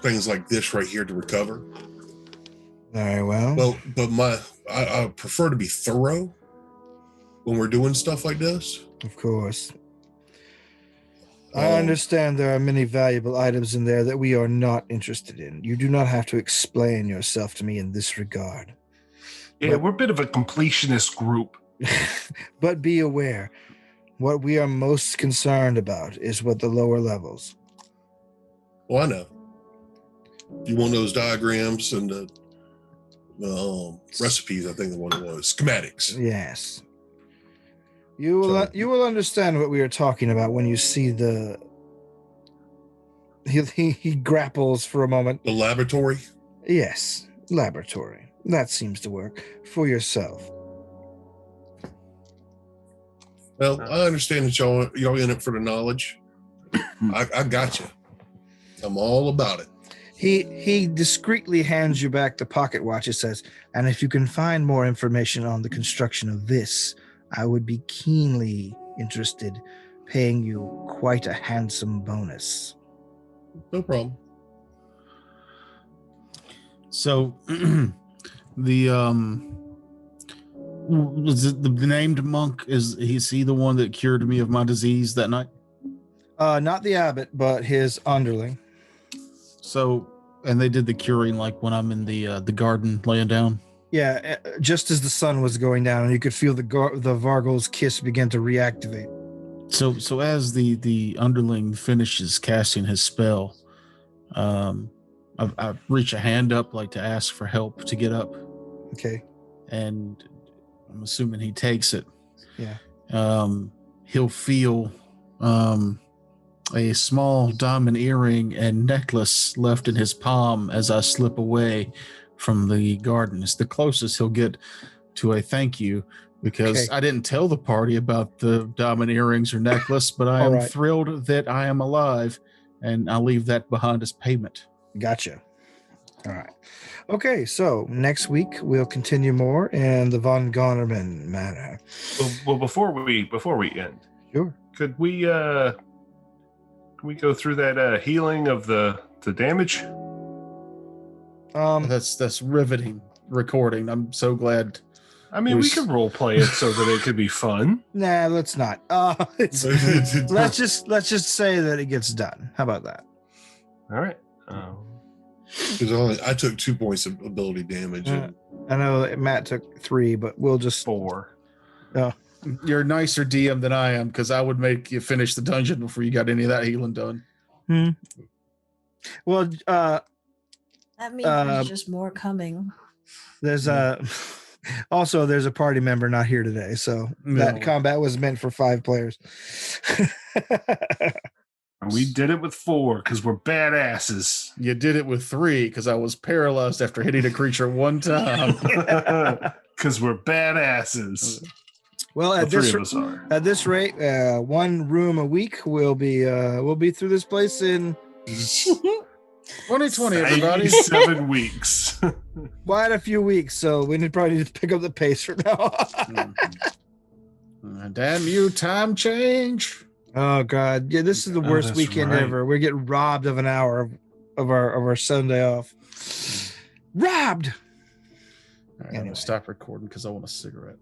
things like this right here to recover. Very well. Well, but I prefer to be thorough when we're doing stuff like this. Of course. I understand there are many valuable items in there that we are not interested in. You do not have to explain yourself to me in this regard. Yeah, we're a bit of a completionist group. But be aware, what we are most concerned about is what the lower levels. Well, I know. You want those diagrams and the recipes, I think the one it was. Schematics. Yes. You will understand what we are talking about when you see the... He grapples for a moment. The laboratory? Yes, laboratory. That seems to work. For yourself. Well, I understand that y'all in it for the knowledge. I got you. I'm all about it. He discreetly hands you back the pocket watch. It says, and if you can find more information on the construction of this, I would be keenly interested, paying you quite a handsome bonus. No problem. So the was it the named monk? Is he the one that cured me of my disease that night? Not the abbot, but his underling. So, and they did the curing like when I'm in the garden laying down. Yeah, just as the sun was going down, and you could feel the Vargol's kiss begin to reactivate. So as the underling finishes casting his spell, I reach a hand up like to ask for help to get up. Okay. And I'm assuming he takes it. Yeah. He'll feel a small diamond earring and necklace left in his palm as I slip away from the garden. It's the closest he'll get to a thank you, because I didn't tell the party about the diamond earrings or necklace, but I am thrilled that I am alive, and I'll leave that behind as payment. Gotcha. All right. Okay, so next week we'll continue more in the Von Gonerman manner. Well, before we end, sure. Could we go through that healing of the damage? That's riveting recording. I'm so glad. I mean, we could role play it so that it could be fun. Nah, let's not. Let's just say that it gets done. How about that? All right. Because I took 2 points of ability damage. And I know Matt took 3, but we'll just 4. You're a nicer DM than I am, because I would make you finish the dungeon before you got any of that healing done. Well, that means there's just more coming. There's also there's a party member not here today, so that combat was meant for 5 players. And we did it with 4 because we're badasses. You did it with 3 because I was paralyzed after hitting a creature one time. Because we're badasses. Well, at this rate, 1 room a week we'll be through this place in 2020, everybody. 7 weeks. Quite a few weeks, so we probably need to pick up the pace from now on. Damn you, time change. Oh God, yeah, this is the worst weekend ever. We're getting robbed of an hour of our Sunday off. Robbed. All right, I'm gonna stop recording because I want a cigarette.